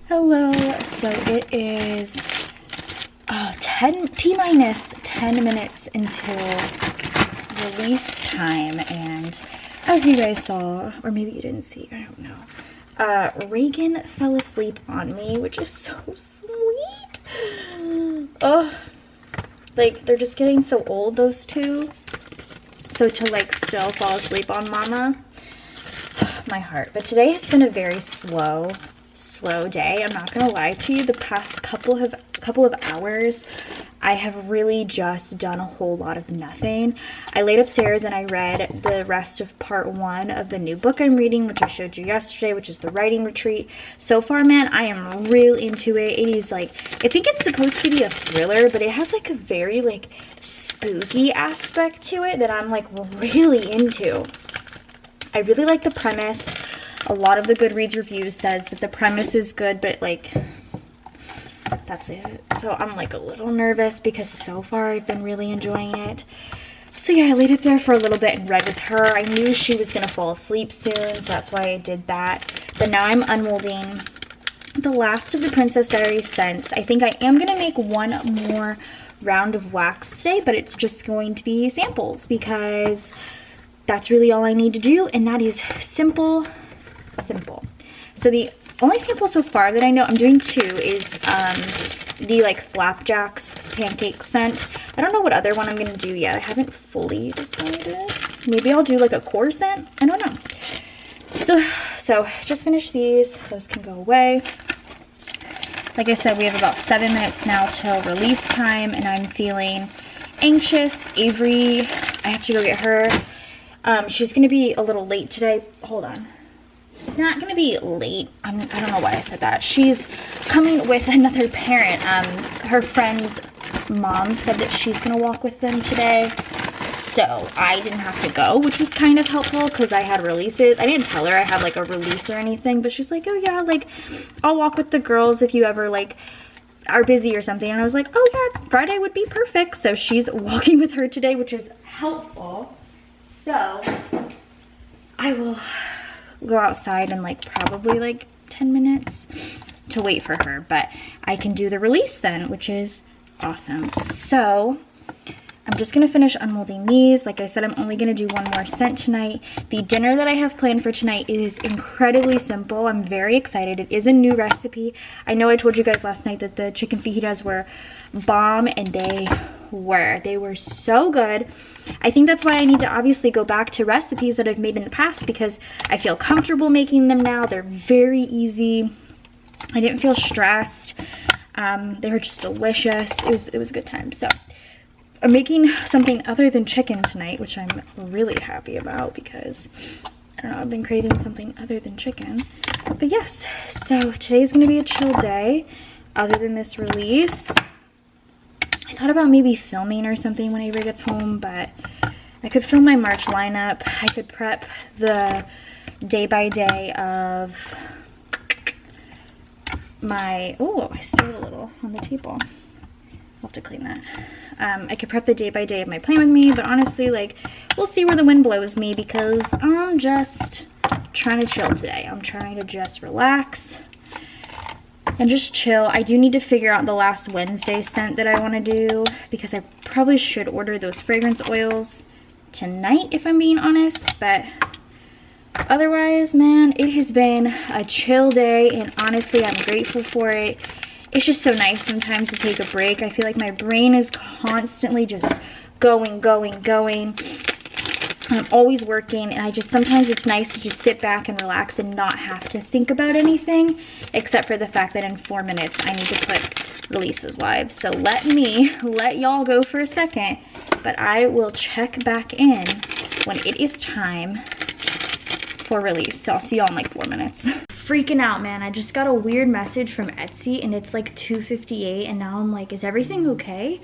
Hello, so it is T-minus 10 minutes until release time, and as you guys saw, or maybe you didn't see, I don't know, Reagan fell asleep on me, which is so sweet. Oh, like, they're just getting so old, those two, so to like still fall asleep on mama, my heart. But today has been a very slow day. I'm not gonna lie to you. The past couple of hours I have really just done a whole lot of nothing. I laid upstairs and I read the rest of part 1 of the new book I'm reading, which I showed you yesterday, which is The Writing Retreat. So far, man, I am real into it. It is like, I think it's supposed to be a thriller, but it has like a very like spooky aspect to it that I'm like really into. I really like the premise. A lot of the Goodreads reviews says that the premise is good, but like, that's it. So I'm like a little nervous because so far I've been really enjoying it. So yeah, I laid up there for a little bit and read with her. I knew she was gonna fall asleep soon, so that's why I did that. But now I'm unmolding the last of the Princess Diaries scents. I think I am gonna make one more round of wax today, but it's just going to be samples because that's really all I need to do, and that is simple. So the only sample so far that I know, I'm doing 2, is the like flapjacks pancake scent. I don't know what other one I'm gonna do yet. I haven't fully decided. Maybe I'll do like a core scent. I don't know. So just finished these. Those can go away. Like I said, we have about 7 minutes now till release time, and I'm feeling anxious. Avery, I have to go get her. She's gonna be a little late today. Hold on. She's not gonna be late. I don't know why I said that. She's coming with another parent. Her friend's mom said that she's gonna walk with them today, so I didn't have to go, which was kind of helpful because I had releases. I didn't tell her I had like a release or anything, but she's like, oh yeah, like I'll walk with the girls if you ever like are busy or something. And I was like, oh yeah, Friday would be perfect. So she's walking with her today, which is helpful. So I will go outside in like probably like 10 minutes to wait for her, but I can do the release then, which is awesome. So I'm just gonna finish unmolding these. Like I said, I'm only gonna do one more scent tonight. The dinner that I have planned for tonight is incredibly simple. I'm very excited. It is a new recipe. I know I told you guys last night that the chicken fajitas were bomb, and they were so good. I think that's why I need to obviously go back to recipes that I've made in the past, because I feel comfortable making them now. They're very easy. I didn't feel stressed. They were just delicious. It was a good time. So I'm making something other than chicken tonight, which I'm really happy about, because I don't know, I've been craving something other than chicken. But yes, so today's gonna be a chill day other than this release. I thought about maybe filming or something when Avery gets home, but I could film my March lineup. I could prep the day by day of my, oh, I spilled a little on the table. I'll have to clean that. I could prep the day by day of my plan with me, but honestly, like, we'll see where the wind blows me, because I'm just trying to chill today. I'm trying to just relax and just chill. I do need to figure out the last Wednesday scent that I want to do, because I probably should order those fragrance oils tonight, if I'm being honest. But otherwise, man, it has been a chill day, and honestly, I'm grateful for it. It's just so nice sometimes to take a break. I feel like my brain is constantly just going. I'm always working, and sometimes it's nice to just sit back and relax and not have to think about anything, except for the fact that in 4 minutes I need to put releases live. So let y'all go for a second, but I will check back in when it is time for release. So I'll see y'all in like 4 minutes. Freaking out, man. I just got a weird message from Etsy, and it's like 2:58, and now I'm like, is everything okay?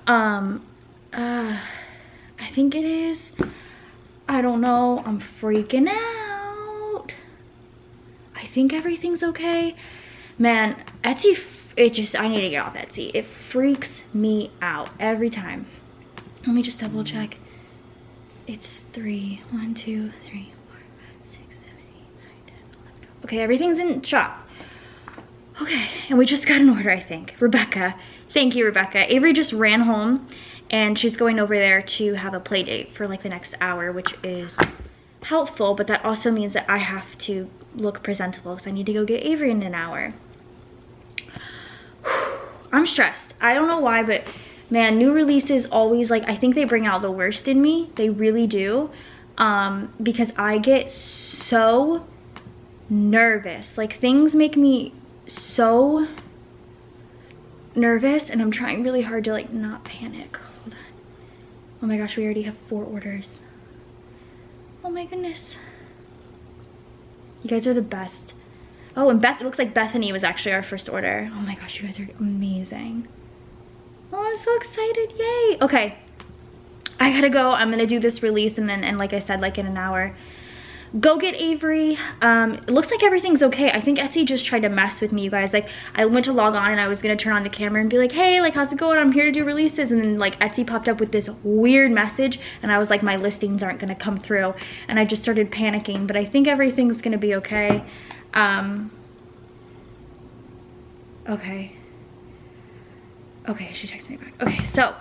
I think it is. I don't know. I'm freaking out. I think everything's okay. Man, Etsy, I need to get off Etsy. It freaks me out every time. Let me just double check. It's 3, 1, 2, 3, 4, 5, 6, 7, 8, 9, 10, 11. Okay, everything's in shop. Okay, and we just got an order, I think. Rebecca. Thank you, Rebecca. Avery just ran home, and she's going over there to have a play date for like the next hour, which is helpful, but that also means that I have to look presentable, because I need to go get Avery in an hour. I'm stressed. I don't know why, but man, new releases always, like, I think they bring out the worst in me. They really do. Because I get so nervous. Like, things make me so nervous, and I'm trying really hard to like not panic. Hold on. Oh my gosh, we already have 4 orders. Oh my goodness. You guys are the best. Oh, and it looks like Bethany was actually our first order. Oh my gosh, you guys are amazing. Oh, I'm so excited. Yay. Okay. I gotta go. I'm gonna do this release, and like I said, like in an hour, go get Avery. It looks like everything's okay. I think Etsy just tried to mess with me, you guys. Like, I went to log on, and I was gonna turn on the camera and be like, hey, like, how's it going? I'm here to do releases. And then like Etsy popped up with this weird message, and I was like, my listings aren't gonna come through. And I just started panicking, but I think everything's gonna be okay. Okay. Okay, she texted me back. Okay, so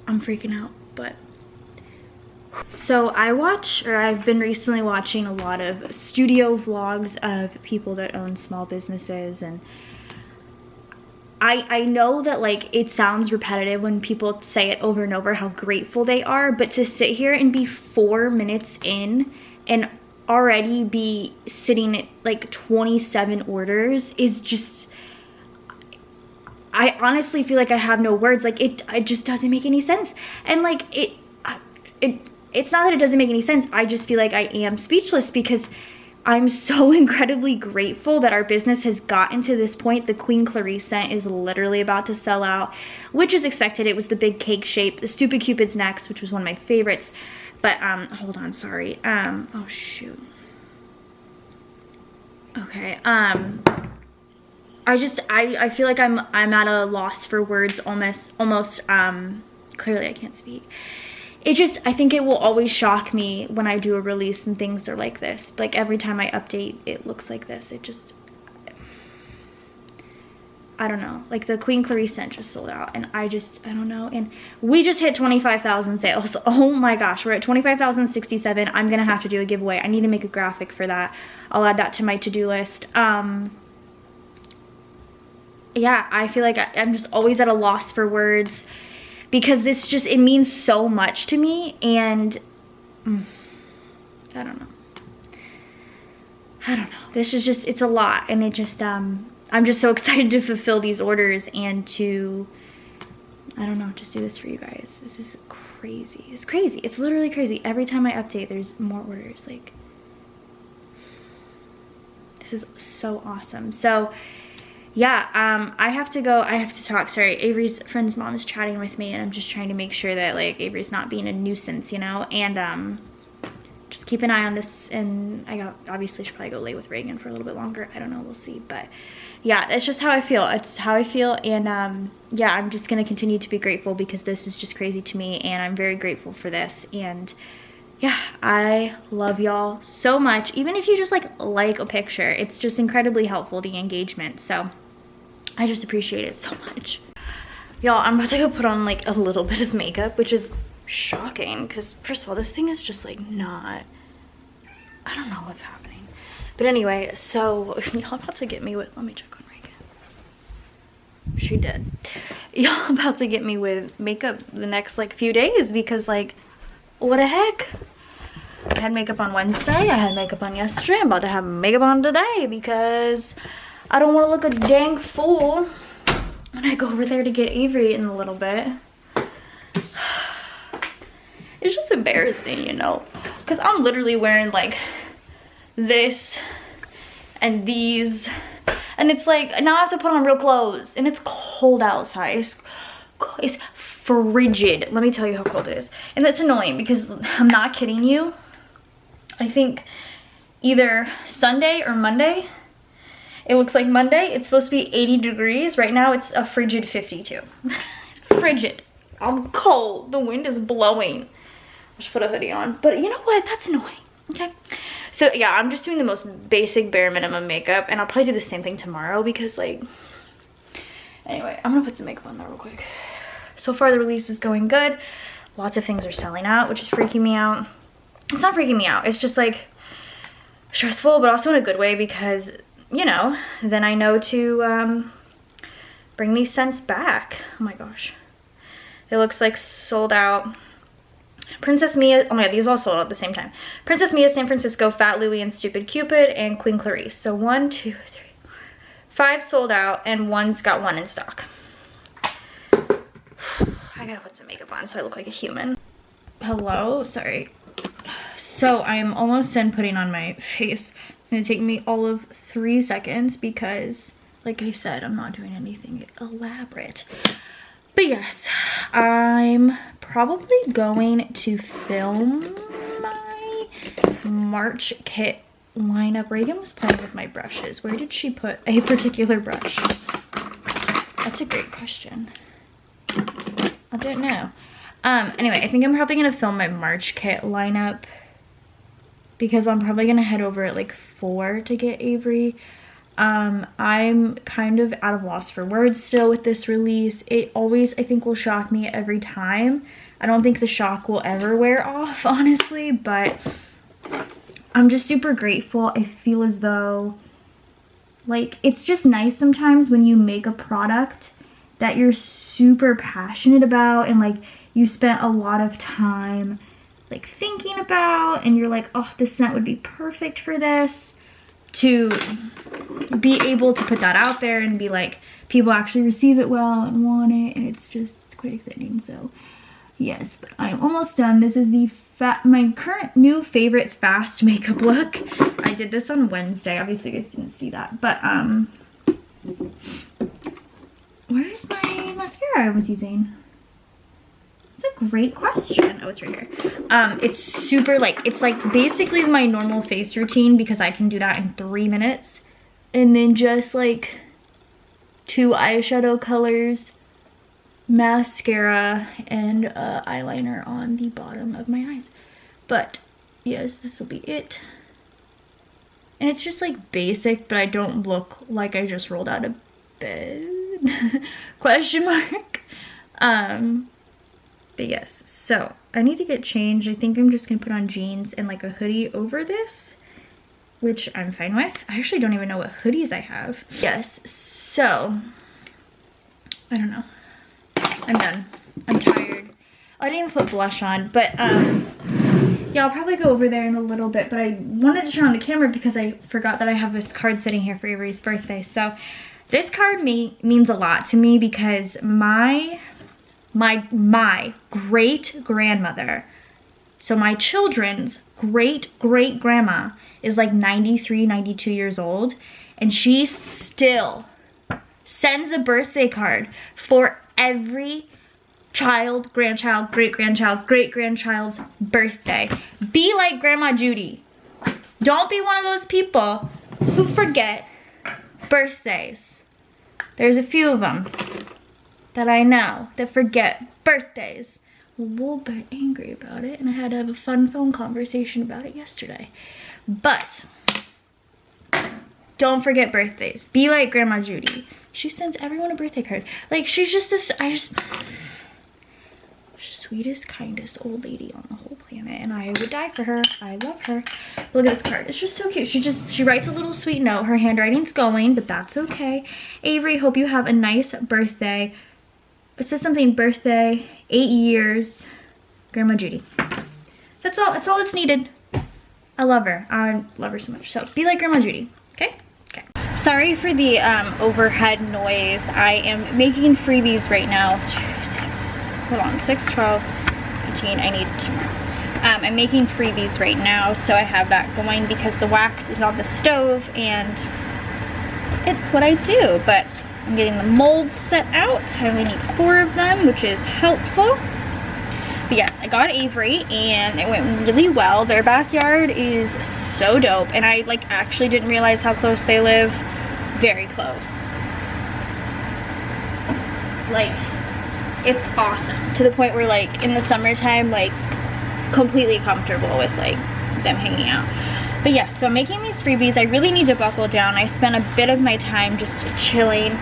I'm freaking out, but so I've been recently watching a lot of studio vlogs of people that own small businesses, and I know that like it sounds repetitive when people say it over and over how grateful they are, but to sit here and be 4 minutes in and already be sitting at like 27 orders is just, I honestly feel like I have no words. Like it just doesn't make any sense. And like it's not that it doesn't make any sense. I just feel like I am speechless, because I'm so incredibly grateful that our business has gotten to this point. The Queen Clarice scent is literally about to sell out, which is expected. It was the big cake shape. The Stupid Cupid's next, which was one of my favorites. But hold on, sorry. Oh shoot. Okay. I feel like I'm at a loss for words almost. Clearly I can't speak. it just, I think it will always shock me when I do a release and things are like this. Like every time I update, it looks like this. It just, I don't know. Like the Queen Clarice scent just sold out, and I don't know. And we just hit 25,000 sales. Oh my gosh, we're at 25,067. I'm gonna have to do a giveaway. I need to make a graphic for that. I'll add that to my to-do list. Yeah, I feel like I'm just always at a loss for words, because this just, it means so much to me, and I don't know. This is just, it's a lot, and it just, I'm just so excited to fulfill these orders and to, I don't know, just do this for you guys. This is crazy. It's crazy. It's literally crazy. Every time I update, there's more orders. Like, this is so awesome. So, yeah, I have to go. I have to talk. Sorry, Avery's friend's mom is chatting with me, and I'm just trying to make sure that, like, Avery's not being a nuisance, you know? And, just keep an eye on this, and obviously should probably go lay with Reagan for a little bit longer. I don't know, we'll see. But yeah, it's just how I feel. It's how I feel, and yeah, I'm just gonna continue to be grateful, because this is just crazy to me, and I'm very grateful for this. And yeah, I love y'all so much. Even if you just like a picture, it's just incredibly helpful, the engagement. So I just appreciate it so much. Y'all, I'm about to go put on like a little bit of makeup, which is shocking, because first of all, this thing is just like not, I don't know what's happening. But anyway, so y'all about to get me with, let me check on Reagan. She did. Y'all about to get me with makeup the next like few days, because like, what the heck? I had makeup on Wednesday, I had makeup on yesterday, I'm about to have makeup on today, because I don't want to look a dang fool when I go over there to get Avery in a little bit. It's just embarrassing, you know, because I'm literally wearing like this and these, and it's like, now I have to put on real clothes, and it's cold outside. It's frigid. Let me tell you how cold it is. And that's annoying, because I'm not kidding you. I think either Sunday or Monday, it looks like Monday, it's supposed to be 80 degrees. Right now it's a frigid 52. Frigid. I'm cold. The wind is blowing. I should put a hoodie on. But you know what? That's annoying. Okay. So yeah, I'm just doing the most basic bare minimum makeup, and I'll probably do the same thing tomorrow, because like, anyway, I'm gonna put some makeup on there real quick. So far the release is going good. Lots of things are selling out, which is freaking me out. It's not freaking me out. It's just like stressful, but also in a good way, because, you know, then I know to bring these scents back. Oh my gosh. It looks like sold out. Princess Mia, oh my god, these all sold out at the same time. Princess Mia, San Francisco, Fat Louie, and Stupid Cupid, and Queen Clarice. So 1, 2, 3, 5 sold out, and one's got 1 in stock. I gotta put some makeup on so I look like a human. Hello, sorry. So I'm almost done putting on my face. It's gonna take me all of 3 seconds, because like I said, I'm not doing anything elaborate. But yes, I'm probably going to film my March kit lineup. Reagan was playing with my brushes. Where did she put a particular brush? That's a great question. I don't know. Anyway, I think I'm probably gonna film my March kit lineup, because I'm probably gonna head over at like 4 to get Avery. I'm kind of out of loss for words still with this release. It always, I think, will shock me every time. I don't think the shock will ever wear off, honestly, but I'm just super grateful. I feel as though, like, it's just nice sometimes when you make a product that you're super passionate about, and like you spent a lot of time like thinking about, and you're like, oh, this scent would be perfect for this, to be able to put that out there and be like, people actually receive it well and want it, and it's quite exciting. So yes, but I'm almost done. This is my current new favorite fast makeup look. I did this on Wednesday. Obviously you guys didn't see that, but where's my mascara I was using? It's a great question. Oh, it's right here. It's super, like, it's like basically my normal face routine, because I can do that in 3 minutes. And then just like 2 eyeshadow colors, mascara and eyeliner on the bottom of my eyes. But yes, this will be it. And it's just like basic, but I don't look like I just rolled out of bed. Question mark. But yes, so I need to get changed. I think I'm just gonna put on jeans and like a hoodie over this, which I'm fine with. I actually don't even know what hoodies I have. Yes, so I don't know. I'm done. I'm tired. I didn't even put blush on, but yeah, I'll probably go over there in a little bit, but I wanted to turn on the camera because I forgot that I have this card sitting here for Avery's birthday. So this card means a lot to me because my great grandmother, so my children's great grandma is like 93, 92 years old, and she still sends a birthday card for every child, grandchild, great-grandchild, great-grandchild's birthday. Be like Grandma Judy. Don't be one of those people who forget birthdays. There's a few of them that I know that forget birthdays. I'm a little bit angry about it, and I had to have a fun phone conversation about it yesterday. But don't forget birthdays. Be like Grandma Judy. She sends everyone a birthday card. Like, she's just this, sweetest, kindest old lady on the whole planet, and I would die for her. I love her. Look at this card. It's just so cute. She writes a little sweet note. Her handwriting's going, but that's okay. Avery, hope you have a nice birthday. It says something, birthday, 8 years, Grandma Judy. That's all that's needed. I love her. I love her so much. So be like Grandma Judy, okay? Okay. Sorry for the overhead noise. I am making freebies right now. Hold on, 6, 12, 18, I need 2 more. I'm making freebies right now, so I have that going because the wax is on the stove and it's what I do, but I'm getting the molds set out. I only need 4 of them, which is helpful. But yes, I got Avery and it went really well. Their backyard is so dope, and I like actually didn't realize how close they live. Very close. Like, it's awesome to the point where like in the summertime, like completely comfortable with like them hanging out. But yeah, so making these freebies, I really need to buckle down. I spent a bit of my time just chilling,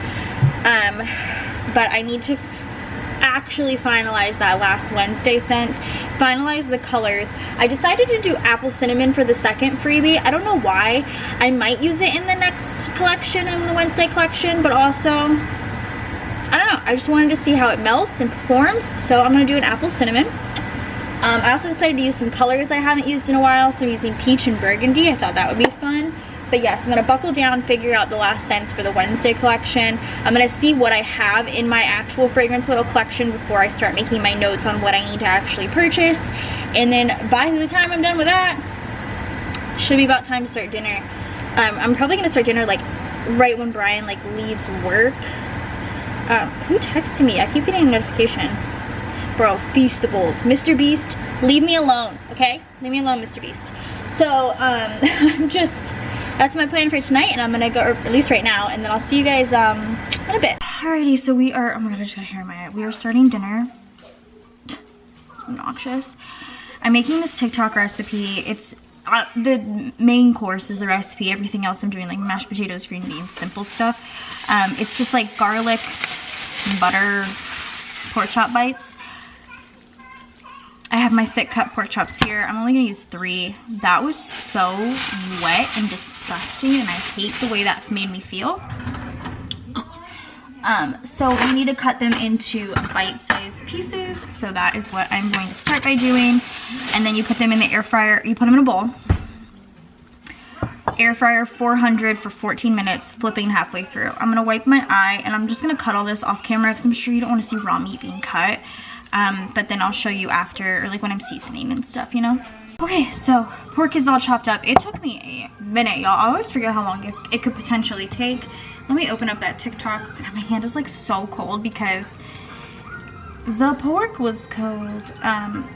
but I need to actually finalize that last Wednesday scent, finalize the colors. I decided to do apple cinnamon for the second freebie. I don't know why. I might use it in the next collection, in the Wednesday collection, but also I don't know, I just wanted to see how it melts and performs, so I'm gonna do an apple cinnamon. I also decided to use some colors I haven't used in a while, so I'm using peach and burgundy. I thought that would be fun. But yes, I'm gonna buckle down, figure out the last scents for the Wednesday collection. I'm gonna see what I have in my actual fragrance oil collection before I start making my notes on what I need to actually purchase. And then by the time I'm done with that, should be about time to start dinner. I'm probably gonna start dinner like right when Brian like leaves work. Who texted me? I keep getting a notification. Bro, Feastables. Mr. Beast, leave me alone, okay? Leave me alone, Mr. Beast. So, that's my plan for tonight, and I'm gonna go, or at least right now, and then I'll see you guys in a bit. Alrighty, so we are, oh my god, I just got hair in my eye. We are starting dinner. It's obnoxious. I'm making this TikTok recipe. It's, the main course is the recipe. Everything else I'm doing like mashed potatoes, green beans, simple stuff. It's just like garlic, butter, pork chop bites. I have my thick cut pork chops here. I'm only gonna use 3. That was so wet and disgusting, and I hate the way that made me feel. So we need to cut them into bite-sized pieces. So that is what I'm going to start by doing. And then you put them in the air fryer. You put them in a bowl. Air fryer 400 for 14 minutes, flipping halfway through. I'm gonna wipe my eye, and I'm just gonna cut all this off camera because I'm sure you don't want to see raw meat being cut. But then I'll show you after, or like when I'm seasoning and stuff, you know? Okay, so pork is all chopped up. It took me a minute, y'all. I always forget how long it could potentially take. Let me open up that TikTok. God, my hand is like so cold because the pork was cold.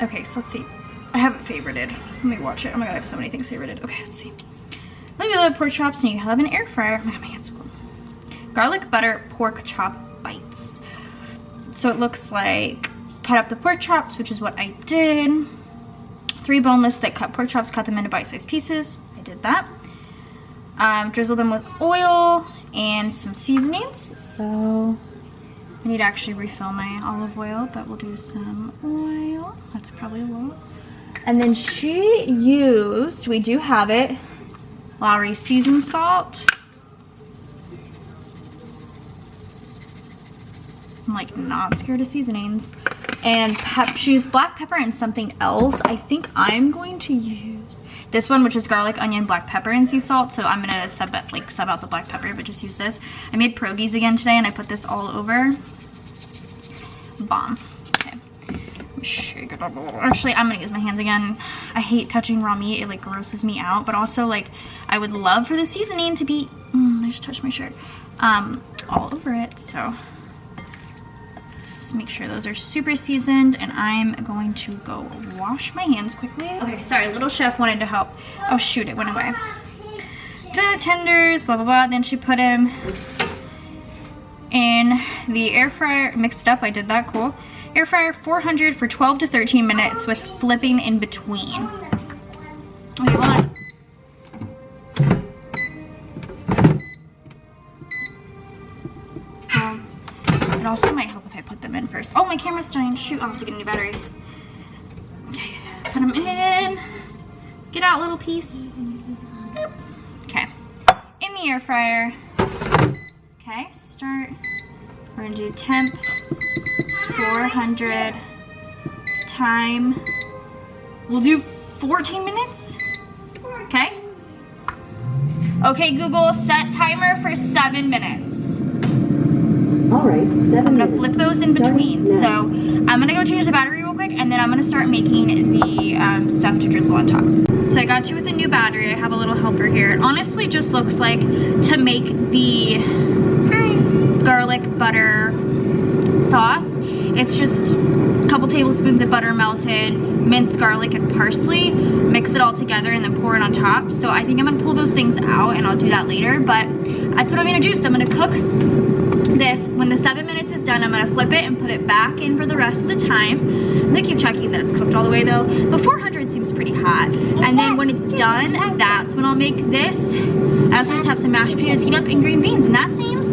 Okay, so let's see. I have it favorited. Let me watch it. Oh my god, I have so many things favorited. Okay, let's see. Look at the pork chops, and you have an air fryer. Oh my god, my hand's cold. Garlic butter pork chop bites. So it looks like cut up the pork chops, which is what I did. 3 boneless thick cut pork chops, cut them into bite-sized pieces. I did that. Drizzle them with oil and some seasonings. So I need to actually refill my olive oil, but we'll do some oil. That's probably a little. And then she used, we do have it, Lowry seasoned salt. I'm like not scared of seasonings. And she used black pepper and something else. I think I'm going to use this one, which is garlic, onion, black pepper, and sea salt. So I'm gonna sub out the black pepper, but just use this. I made pierogies again today, and I put this all over. Bomb. Okay. Shake it up. Actually, I'm gonna use my hands again. I hate touching raw meat. It like grosses me out. But also, like, I would love for the seasoning to be. I just touched my shirt. All over it. So make sure those are super seasoned, and I'm going to go wash my hands quickly. Okay, sorry, little chef wanted to help. Oh shoot, it went away. The tenders, blah blah blah. Then she put them in the air fryer, mixed it up. I did that, cool. Air fryer 400 for 12 to 13 minutes with flipping in between. Okay, hold on. It also might help if I put them in first. Oh, my camera's dying. Shoot, I'll have to get a new battery. Okay, put them in. Get out, little piece. Okay, in the air fryer. Okay, start. We're gonna do temp 400 time. We'll do 14 minutes. Okay. Okay, Google, set timer for 7 minutes. All right, 7 minutes. I'm gonna flip those in between. So I'm gonna go change the battery real quick, and then I'm gonna start making the stuff to drizzle on top. So I got you with a new battery. I have a little helper here. It honestly just looks like to make the garlic butter sauce. It's just a couple tablespoons of butter melted, minced garlic and parsley, mix it all together and then pour it on top. So I think I'm gonna pull those things out, and I'll do that later, but that's what I'm gonna do. So I'm gonna cook this. When the 7 minutes is done, I'm gonna flip it and put it back in for the rest of the time. I'm gonna keep checking that it's cooked all the way though. The 400 seems pretty hot. And then when it's done, that's when I'll make this. I also just have some mashed potatoes, heat up, and green beans, and that seems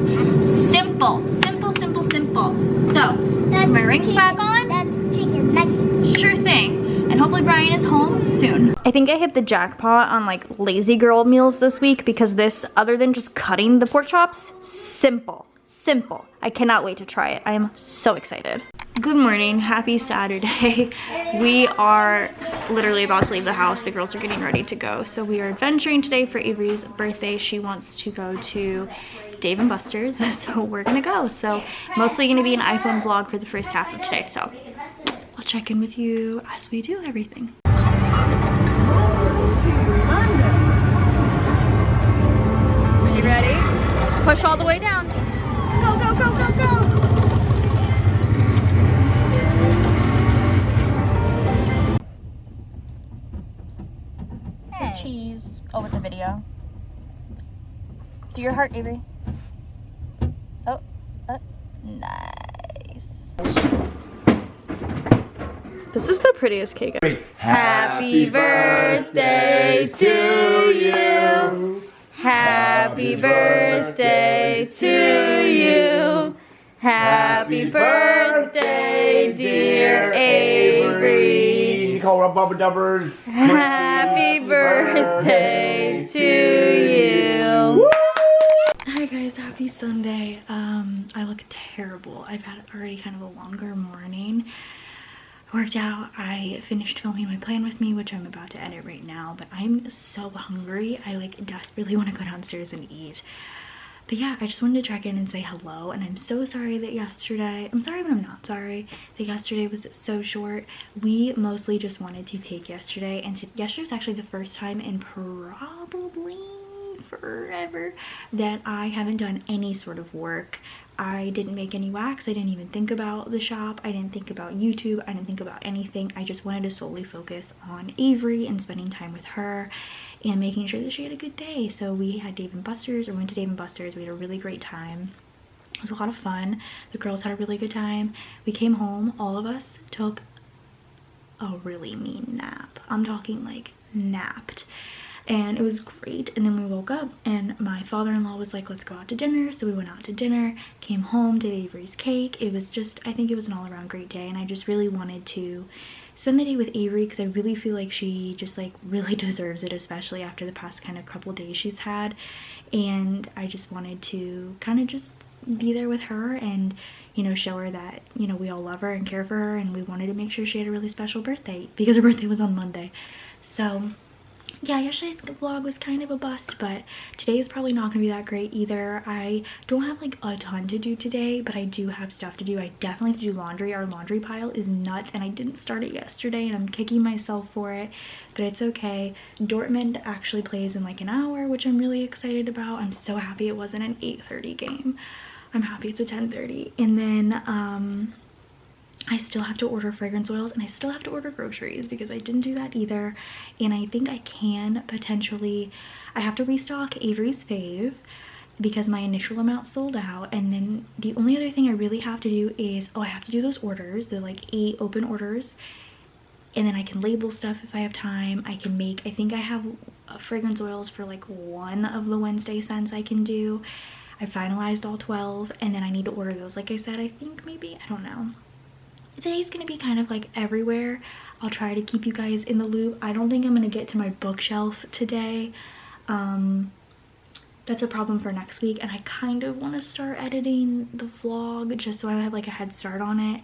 simple. Simple, simple, simple. So, put my rings back on. That's chicken nuggets. Sure thing. And hopefully Brian is home soon. I think I hit the jackpot on like lazy girl meals this week, because this, other than just cutting the pork chops, simple. Simple. I cannot wait to try it. I am so excited. Good morning. Happy Saturday. We are literally about to leave the house. The girls are getting ready to go. So we are adventuring today for Avery's birthday. She wants to go to Dave & Buster's, so we're gonna go. So mostly gonna be an iPhone vlog for the first half of today. So I'll check in with you as we do everything. Are you ready? Push all the way down. Go, go, go, go, go! Hey. For cheese. Oh, it's a video. Do your heart, Avery. Oh, nice. This is the prettiest cake. Happy birthday to you. Happy birthday to you. Happy birthday, dear Avery. Call up Bubba Dubbers. Happy birthday to you. Hi guys, happy Sunday. I look terrible. I've had already kind of a longer morning. Worked out. I finished filming my plan with me, which I'm about to edit right now, but I'm so hungry. I like desperately want to go downstairs and eat. But yeah, I just wanted to check in and say hello, and I'm so sorry that yesterday, I'm sorry but I'm not sorry that yesterday was so short. We mostly just wanted to take yesterday, and yesterday was actually the first time in probably forever that I haven't done any sort of work. I didn't make any wax. I didn't even think about the shop. I didn't think about YouTube. I didn't think about anything. I just wanted to solely focus on Avery and spending time with her and making sure that she had a good day. So we had Dave & Buster's, or went to Dave & Buster's. We had a really great time. It was a lot of fun. The girls had a really good time. We came home, all of us took a really mean nap. I'm talking like napped. And it was great. And then we woke up and my father-in-law was like, let's go out to dinner. So we went out to dinner, came home, did Avery's cake. It was just, I think it was an all-around great day. And I just really wanted to spend the day with Avery because I really feel like she just like really deserves it, especially after the past kind of couple days she's had. And I just wanted to kind of just be there with her and, you know, show her that, you know, we all love her and care for her, and we wanted to make sure she had a really special birthday because her birthday was on Monday. So yeah, yesterday's vlog was kind of a bust, but today is probably not gonna be that great either. I don't have like a ton to do today, but I do have stuff to do. I definitely have to do laundry. Our laundry pile is nuts and I didn't start it yesterday and I'm kicking myself for it, but it's okay. Dortmund actually plays in like an hour, which I'm really excited about. I'm so happy it wasn't an 8:30 game. I'm happy it's a 10:30. And then I still have to order fragrance oils and I still have to order groceries because I didn't do that either. And I think I can potentially, I have to restock Avery's fave because my initial amount sold out. And then the only other thing I really have to do is, I have to do those orders. They're like 8 open orders. And then I can label stuff if I have time. I can make, I think I have fragrance oils for like one of the Wednesday scents I can do. I finalized all 12 and then I need to order those. Like I said, I think maybe, I don't know. Today's gonna be kind of like everywhere. I'll try to keep you guys in the loop. I don't think I'm gonna get to my bookshelf today. That's a problem for next week, and I kind of want to start editing the vlog just so I have like a head start on it.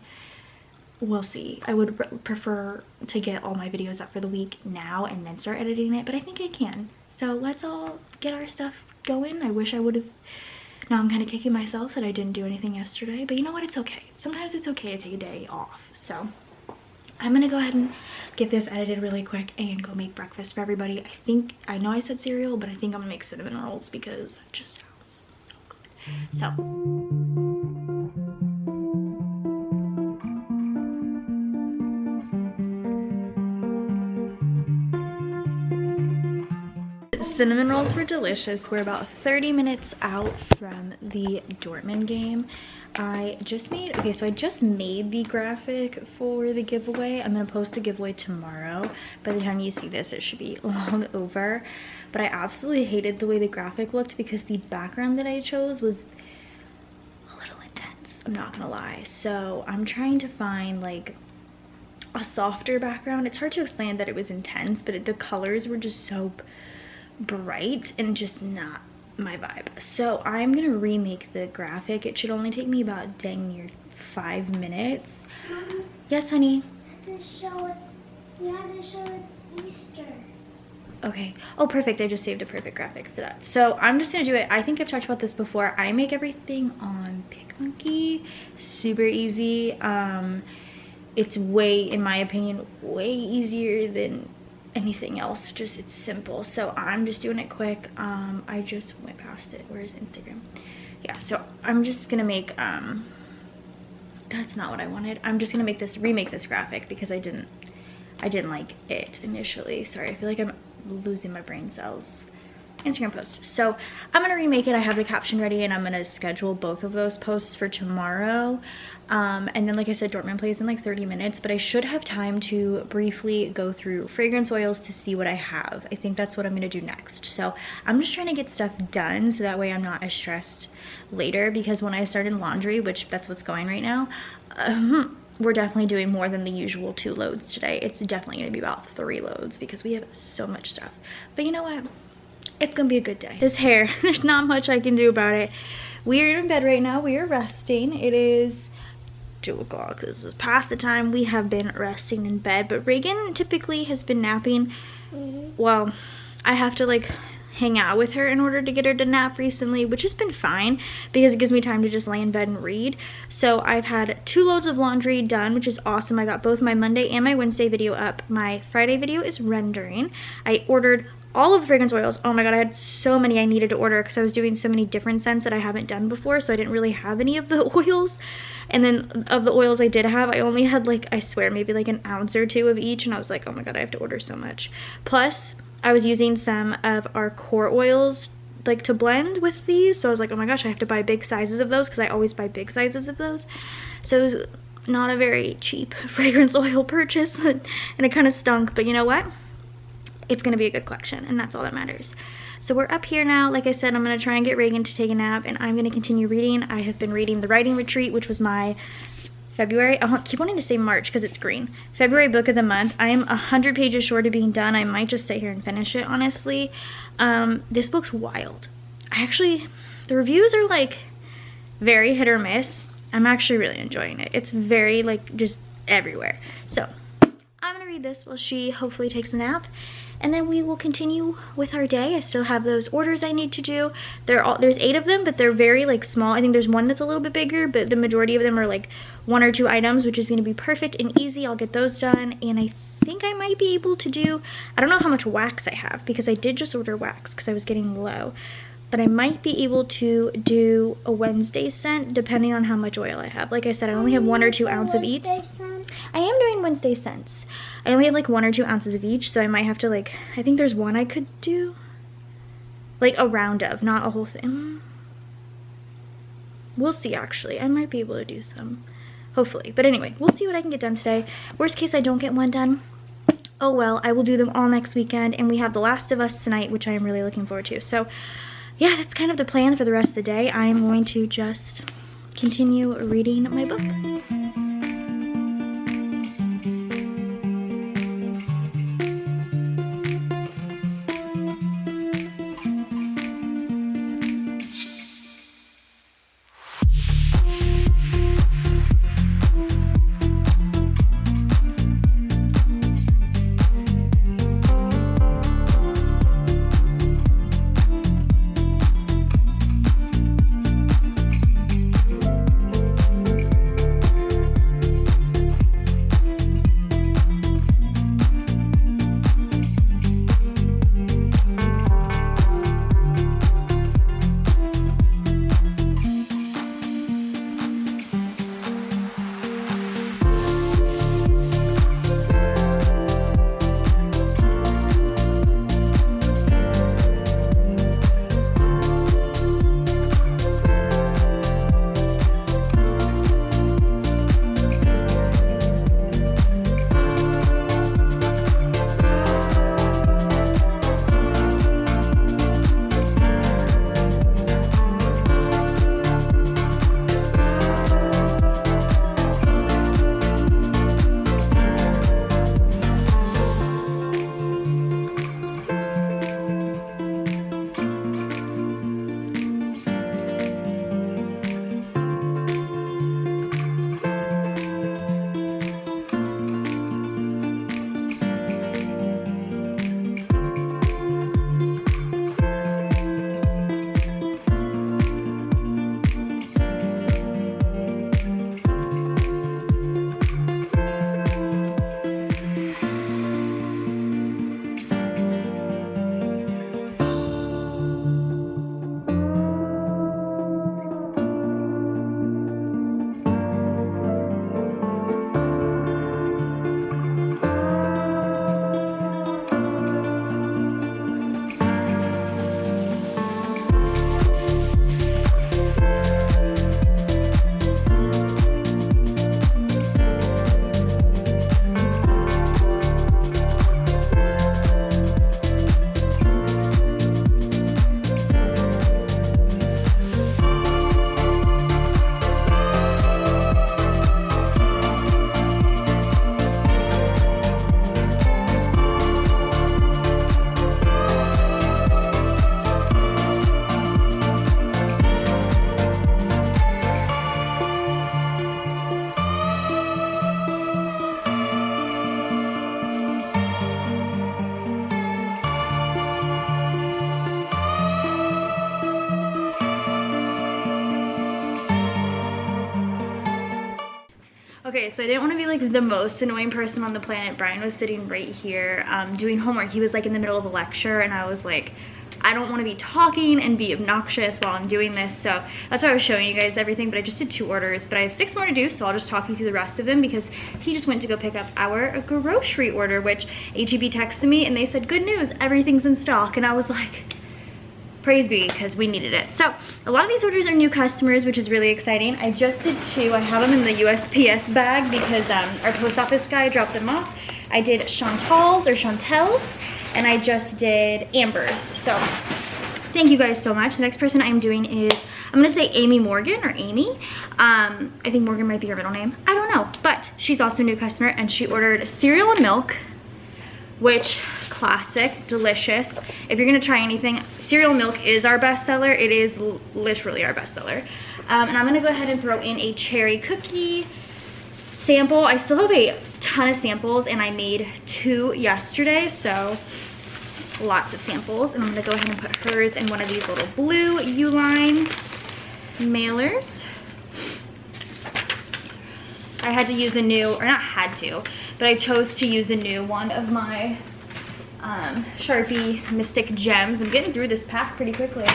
We'll see. I would prefer to get all my videos up for the week now and then start editing it, but I think I can. So let's all get our stuff going. I wish I would have. Now I'm kind of kicking myself that I didn't do anything yesterday, but you know what? It's okay. Sometimes it's okay to take a day off. So I'm gonna go ahead and get this edited really quick and go make breakfast for everybody. I know I said cereal, but I think I'm gonna make cinnamon rolls because it just sounds so good. So cinnamon rolls were delicious. We're about 30 minutes out from the Dortmund game. I just made the graphic for the giveaway. I'm gonna post the giveaway tomorrow. By the time you see this, it should be long over. But I absolutely hated the way the graphic looked because the background that I chose was a little intense, I'm not gonna lie. So I'm trying to find like a softer background. It's hard to explain that it was intense, but the colors were just so bright and just not my vibe. So I'm gonna remake the graphic. It should only take me about dang near 5 minutes. Mom, yes, honey? you have to show it's Easter. Okay. Oh, perfect. I just saved a perfect graphic for that. So I'm just gonna do it. I think I've talked about this before. I make everything on PicMonkey. Super easy. It's way, in my opinion, way easier than anything else. Just, it's simple. So I'm just doing it quick. I just went past it. Where's Instagram? Yeah, so I'm just gonna make that's not what I wanted. I'm just gonna remake this graphic because I didn't like it initially. Sorry, I feel like I'm losing my brain cells. Instagram post. So I'm gonna remake it. I have the caption ready and I'm gonna schedule both of those posts for tomorrow. And then, like I said, Dortmund plays in like 30 minutes, but I should have time to briefly go through fragrance oils to see what I have. I think that's what I'm gonna do next. So I'm just trying to get stuff done so that way I'm not as stressed later, because when I started laundry, which that's what's going right now, we're definitely doing more than the usual 2 loads today. It's definitely gonna be about 3 loads because we have so much stuff. But you know what? It's gonna be a good day. This hair, there's not much I can do about it. We are in bed right now. We are resting. It is 2 o'clock. This is past the time we have been resting in bed. But Reagan typically has been napping. Well, I have to like hang out with her in order to get her to nap recently, which has been fine because it gives me time to just lay in bed and read. So I've had 2 loads of laundry done, which is awesome. I got both my Monday and my Wednesday video up. My Friday video is rendering. I ordered all of the fragrance oils. Oh my god, I had so many I needed to order because I was doing so many different scents that I haven't done before, so I didn't really have any of the oils. And then of the oils I did have, I only had like, I swear, maybe like an ounce or 2 of each, and I was like, oh my god, I have to order so much. Plus I was using some of our core oils like to blend with these, so I was like, oh my gosh, I have to buy big sizes of those because I always buy big sizes of those. So it was not a very cheap fragrance oil purchase and it kind of stunk, but you know what, it's gonna be a good collection and that's all that matters. So we're up here now. Like I said, I'm gonna try and get Reagan to take a nap and I'm gonna continue reading. I have been reading The Writing Retreat, which was my February, I keep wanting to say March because it's green, February book of the month. I am 100 pages short of being done. I might just sit here and finish it, honestly. This book's wild. The reviews are like very hit or miss. I'm actually really enjoying it. It's very like just everywhere. So I'm gonna read this while she hopefully takes a nap, and then we will continue with our day. I still have those orders I need to do. There's 8 of them, but they're very like small. I think there's one that's a little bit bigger, but the majority of them are like 1 or 2 items, which is gonna be perfect and easy. I'll get those done, and I think I might be able to do, I don't know how much wax I have because I did just order wax because I was getting low, but I might be able to do a Wednesday scent depending on how much oil I have. Like I said, I only have 1 or 2 ounces of each. I am doing Wednesday scents. I only have like 1 or 2 ounces of each, so I might have to like, I think there's one I could do like a round of, not a whole thing. We'll see. Actually, I might be able to do some, hopefully, but anyway, we'll see what I can get done today. Worst case, I don't get one done. Oh well, I will do them all next weekend, and we have The Last of Us tonight, which I am really looking forward to. So yeah, that's kind of the plan for the rest of the day. I am going to just continue reading my book. Okay, so I didn't want to be like the most annoying person on the planet. Brian was sitting right here doing homework. He was like in the middle of a lecture and I was like, I don't want to be talking and be obnoxious while I'm doing this. So that's why I was showing you guys everything, but I just did 2 orders, but I have 6 more to do, so I'll just talk you through the rest of them because he just went to go pick up our grocery order, which HEB texted me and they said, good news, everything's in stock. And I was like, praise be, because we needed it. So a lot of these orders are new customers, which is really exciting. I just did 2. I have them in the USPS bag because our post office guy dropped them off. I did Chantels, and I just did Amber's. So thank you guys so much. The next person I'm doing is, I'm gonna say Amy Morgan, or Amy. I think Morgan might be her middle name. I don't know, but she's also a new customer, and she ordered cereal and milk, which, classic, delicious. If you're gonna try anything, cereal milk is our bestseller. It is literally our bestseller. And I'm gonna go ahead and throw in a cherry cookie sample. I still have a ton of samples, and I made 2 yesterday, so lots of samples. And I'm gonna go ahead and put hers in one of these little blue Uline mailers. I had to use a new, or not had to, but I chose to use a new one of my Sharpie Mystic Gems. I'm getting through this pack pretty quickly.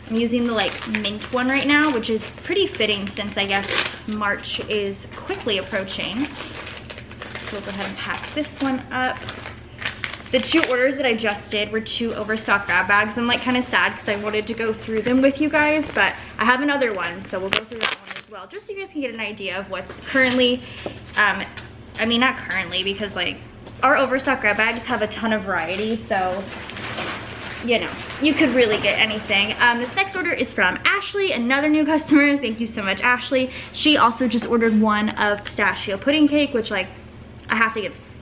I'm using the like mint one right now, which is pretty fitting since I guess March is quickly approaching. So we'll go ahead and pack this one up. The 2 orders that I just did were 2 overstock grab bags. I'm like kind of sad because I wanted to go through them with you guys, but I have another one, so we'll go through that one as well, just so you guys can get an idea of what's currently, I mean not currently, because like our overstock grab bags have a ton of variety, so you know, you could really get anything. This next order is from Ashley, another new customer. Thank you so much, Ashley. She also just ordered one of pistachio pudding cake, which like I have to give,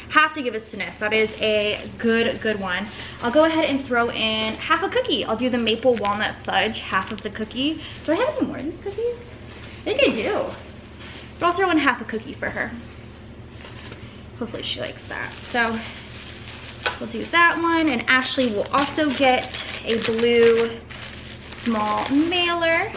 have to give a sniff. That is a good one. I'll go ahead and throw in half a cookie. I'll do the maple walnut fudge, half of the cookie. Do I have any more of these cookies? I think I do. But I'll throw in half a cookie for her. Hopefully she likes that. So we'll do that one. And Ashley will also get a blue small mailer.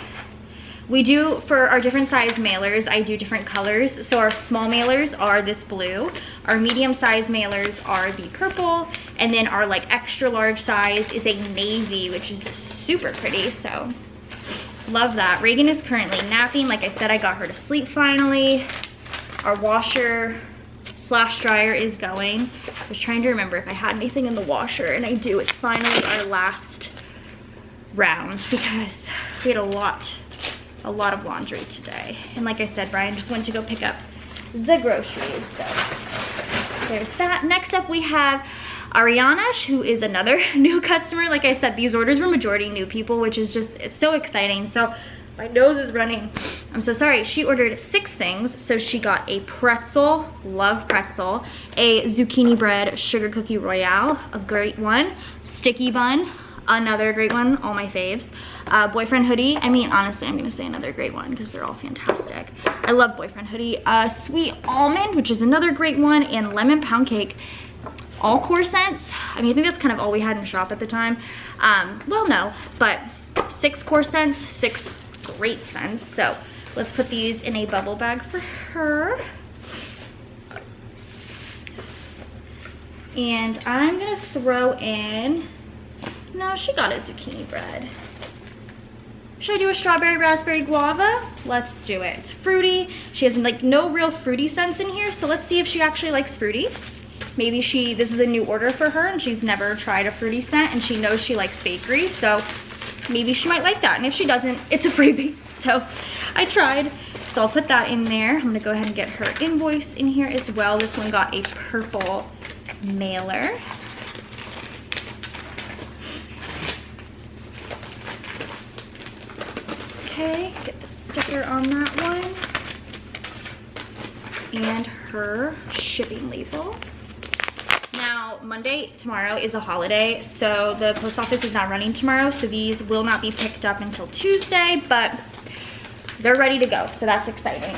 We do, for our different size mailers, I do different colors. So our small mailers are this blue, our medium size mailers are the purple, and then our like extra large size is a navy, which is super pretty, so love that. Reagan is currently napping. Like I said, I got her to sleep finally. Our washer / dryer is going. I was trying to remember if I had anything in the washer, and I do. It's finally our last round because we had a lot of laundry today. And like I said, Brian just went to go pick up the groceries, so there's that. Next up we have Ariana, who is another new customer. Like I said, these orders were majority new people, which is just, it's so exciting. So my nose is running. I'm so sorry. She ordered 6 things. So she got a pretzel, love pretzel, a zucchini bread sugar cookie royale, a great one, sticky bun, another great one, all my faves. Boyfriend hoodie, I mean honestly I'm gonna say another great one because they're all fantastic. I love boyfriend hoodie. Sweet almond, which is another great one, and lemon pound cake. All core scents. I mean I think that's kind of all we had in the shop at the time. Well no, but 6 core scents, 6 great scents. So let's put these in a bubble bag for her. And I'm gonna throw in, no, she got a zucchini bread. Should I do a strawberry, raspberry, guava? Let's do it. It's fruity. She has like no real fruity scents in here, so let's see if she actually likes fruity. Maybe this is a new order for her and she's never tried a fruity scent and she knows she likes bakery, so maybe she might like that. And if she doesn't, it's a freebie. So I tried. So I'll put that in there. I'm gonna go ahead and get her invoice in here as well. This one got a purple mailer. Okay, get the sticker on that one. And her shipping label. Now, Monday, tomorrow is a holiday, so the post office is not running tomorrow, so these will not be picked up until Tuesday, but they're ready to go, so that's exciting.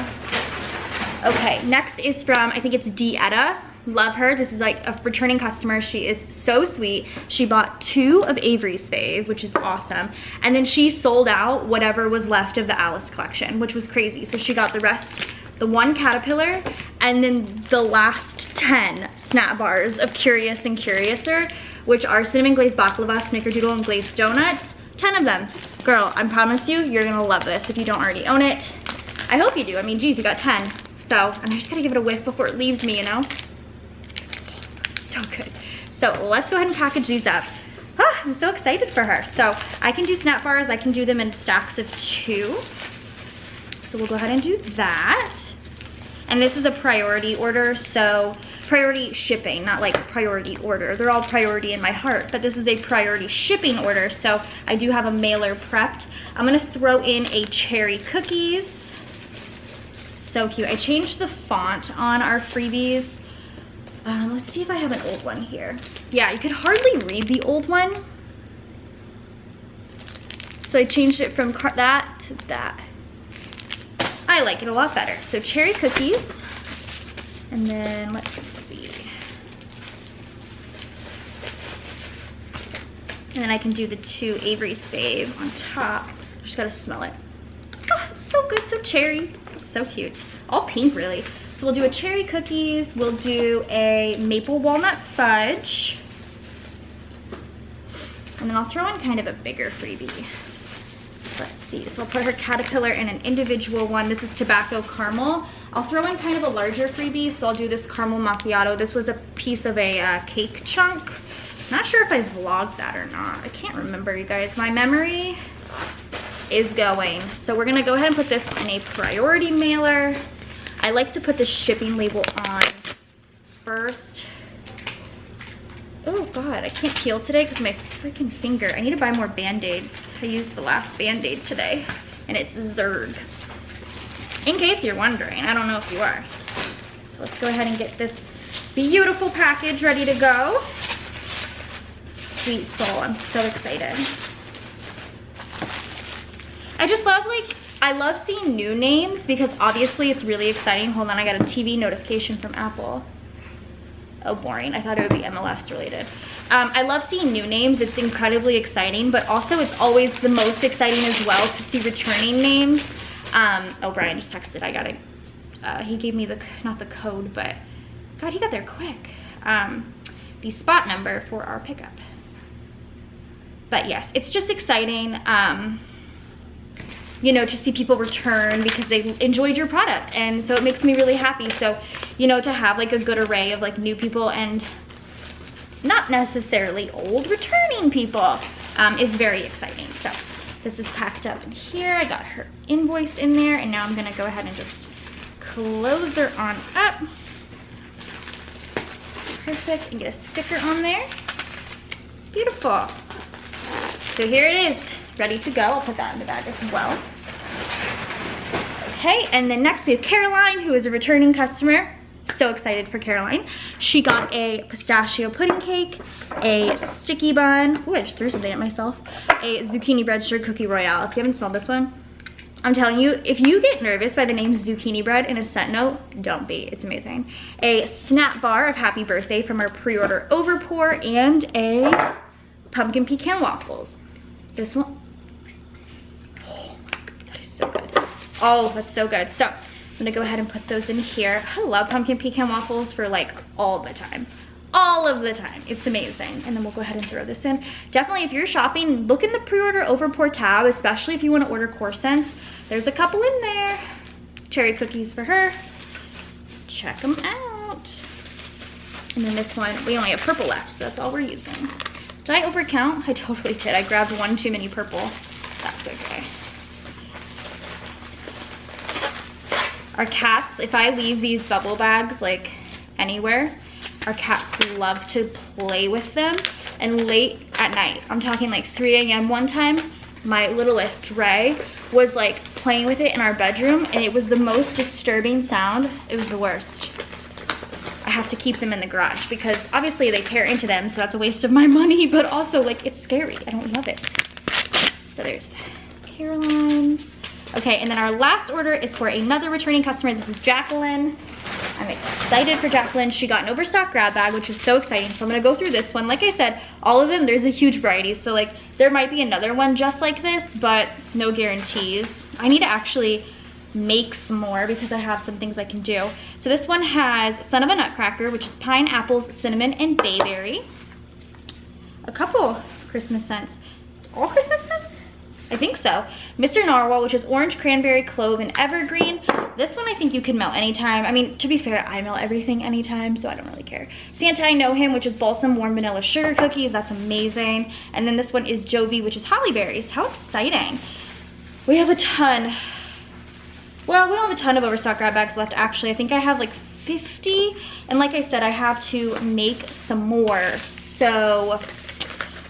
Okay, next is from, I think it's Dieta. Love her. This is like a returning customer. She is so sweet. She bought 2 of Avery's fave, which is awesome. And then she sold out whatever was left of the Alice collection, which was crazy. So she got the rest, the 1 Caterpillar, and then the last 10 snap bars of Curious and Curiouser, which are cinnamon glazed baklava, snickerdoodle, and glazed donuts. 10 of them. Girl, I promise you, you're gonna love this if you don't already own it. I hope you do. I mean, geez, you got 10. So, and I just gotta give it a whiff before it leaves me, you know? So good. So let's go ahead and package these up. I'm so excited for her. So I can do snap bars. I can do them in stacks of 2. So we'll go ahead and do that. And this is a priority order, so priority shipping, not like priority order. They're all priority in my heart, but this is a priority shipping order, so I do have a mailer prepped. I'm gonna throw in a cherry cookies. So cute. I changed the font on our freebies. Let's see if I have an old one here. Yeah, you could hardly read the old one. So I changed it from that to that. I like it a lot better. So cherry cookies, and then let's see. And then I can do the 2 Avery's Fave on top. Just gotta smell it. Oh, it's so good, so cherry. It's so cute. All pink, really. So we'll do a cherry cookies, we'll do a maple walnut fudge, and then I'll throw in kind of a bigger freebie. Let's see, so I'll put her caterpillar in an individual one. This is tobacco caramel. I'll throw in kind of a larger freebie, so I'll do this caramel macchiato. This was a piece of a cake chunk. Not sure if I vlogged that or not. I can't remember, you guys. My memory is going. So we're gonna go ahead and put this in a priority mailer. I like to put the shipping label on first. Oh God, I can't peel today because my freaking finger. I need to buy more Band-Aids. I used the last Band-Aid today and it's Zerg. In case you're wondering, I don't know if you are. So let's go ahead and get this beautiful package ready to go. Sweet soul, I'm so excited. I just love I love seeing new names because obviously it's really exciting. Hold on, I got a TV notification from Apple. Oh, boring. I thought it would be MLS related. I love seeing new names. It's incredibly exciting, but also it's always the most exciting as well to see returning names. Oh, Brian just texted. I got it. He gave me not the code, but God, he got there quick. The spot number for our pickup. But yes, it's just exciting. You know, to see people return because they enjoyed your product, and so it makes me really happy. So, you know, to have like a good array of like new people and not necessarily old returning people is very exciting. So this is packed up in here. I got her invoice in there, and now I'm gonna go ahead and just close her on up. Perfect, and get a sticker on there. Beautiful. So here it is, ready to go. I'll put that in the bag as well. Okay, and then next we have Caroline, who is a returning customer. So excited for Caroline. She got a pistachio pudding cake, a sticky bun. Ooh, I just threw something at myself. A zucchini bread sugar cookie royale. If you haven't smelled this one, I'm telling you, if you get nervous by the name zucchini bread in a scent note, don't be, it's amazing. A snap bar of happy birthday from our pre-order overpour, and a pumpkin pecan waffles. This one, oh my God, that is so good. Oh, that's so good. So I'm gonna go ahead and put those in here. I love pumpkin pecan waffles for like all the time. All of the time. It's amazing. And then we'll go ahead and throw this in. Definitely, if you're shopping, look in the pre-order overpour tab, especially if you want to order core scents. There's a couple in there. Cherry cookies for her. Check them out. And then this one, we only have purple left, so that's all we're using. Did I overcount? I totally did. I grabbed one too many purple. That's okay. Our cats, if I leave these bubble bags like anywhere, our cats love to play with them. And late at night, I'm talking like 3 a.m. one time, my littlest Ray was like playing with it in our bedroom, and it was the most disturbing sound. It was the worst. I have to keep them in the garage because obviously they tear into them, so that's a waste of my money, but also like it's scary. I don't love it. So there's Caroline's. Okay, and then our last order is for another returning customer. This is Jacqueline. I'm excited for Jacqueline. She got an overstock grab bag, which is so exciting. So I'm gonna go through this one. Like I said, all of them, there's a huge variety. So like there might be another one just like this, but no guarantees. I need to actually make some more because I have some things I can do. So this one has Son of a Nutcracker, which is pine, apples, cinnamon, and bayberry. A couple Christmas scents. All Christmas scents? I think so. Mr. Narwhal, which is orange, cranberry, clove, and evergreen. this one I think you can melt anytime. I mean, to be fair, I melt everything anytime, so I don't really care. Santa I Know Him, which is balsam warm vanilla sugar cookies. That's amazing. And then this one is Jovi, which is holly berries. How exciting. We have a ton. Well, we don't have a ton of overstock grab bags left, actually. I think I have like 50. And like I said, I have to make some more. So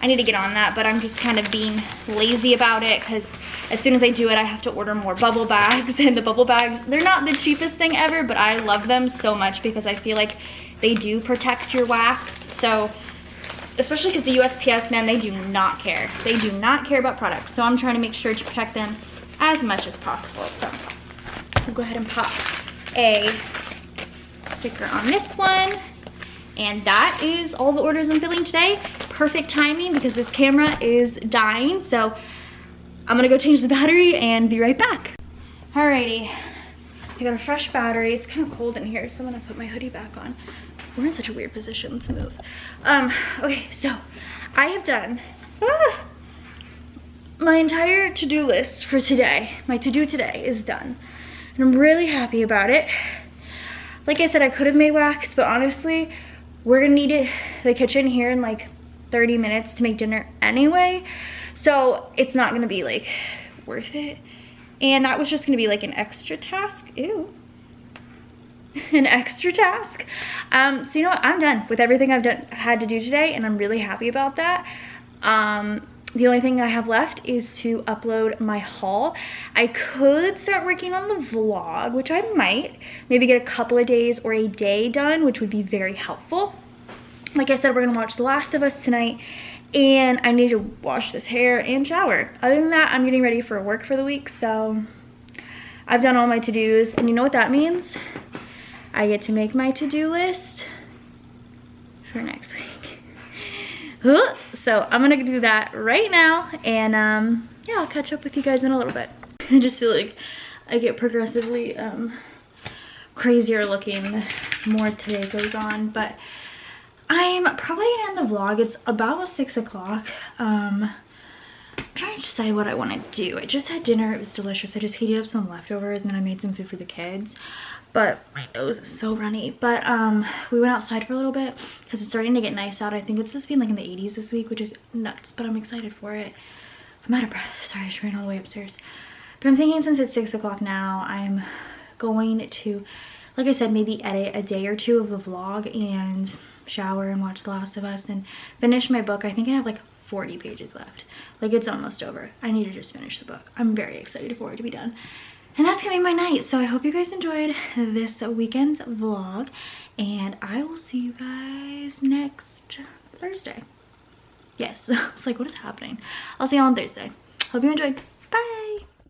I need to get on that, but I'm just kind of being lazy about it because as soon as I do it, I have to order more bubble bags. And the bubble bags, they're not the cheapest thing ever, but I love them so much because I feel like they do protect your wax. So, especially because the USPS, man, they do not care. They do not care about products. So I'm trying to make sure to protect them as much as possible. So I'll go ahead and pop a sticker on this one. And that is all the orders I'm filling today. Perfect timing because this camera is dying. So I'm gonna go change the battery and be right back. Alrighty, I got a fresh battery. It's kind of cold in here, so I'm gonna put my hoodie back on. We're in such a weird position, let's move. Okay, so I have done my entire to-do list for today. My to-do today is done. And I'm really happy about it. Like I said, I could have made wax, but honestly, we're gonna need the kitchen here in like 30 minutes to make dinner anyway. So it's not gonna be like worth it. And that was just gonna be like an extra task. Ew. An extra task. So you know what? I'm done with everything I've had to do today, and I'm really happy about that. The only thing I have left is to upload my haul. I could start working on the vlog, which I might. Maybe get a couple of days or a day done, which would be very helpful. Like I said, we're gonna watch The Last of Us tonight, and I need to wash this hair and shower. Other than that, I'm getting ready for work for the week, so I've done all my to-dos, and you know what that means? I get to make my to-do list for next week. So I'm gonna do that right now, and yeah, I'll catch up with you guys in a little bit. I just feel like I get progressively crazier looking the more today goes on, but I'm probably gonna end the vlog. It's about 6 o'clock. I'm trying to decide what I want to do. I just had dinner. It was delicious. I just heated up some leftovers and then I made some food for the kids. But my nose is so runny. But we went outside for a little bit because it's starting to get nice out. I think it's supposed to be like in the 80s this week, which is nuts, but I'm excited for it. I'm out of breath. Sorry, I just ran all the way upstairs. But I'm thinking since it's 6 o'clock now, I'm going to, like I said, maybe edit a day or two of the vlog and shower and watch The Last of Us and finish my book. I think I have like 40 pages left. Like, it's almost over. I need to just finish the book. I'm very excited for it to be done. And that's gonna be my night. So I hope you guys enjoyed this weekend's vlog, and I will see you guys next Thursday. Yes, I was like, what is happening? I'll see you on Thursday. Hope you enjoyed. Bye.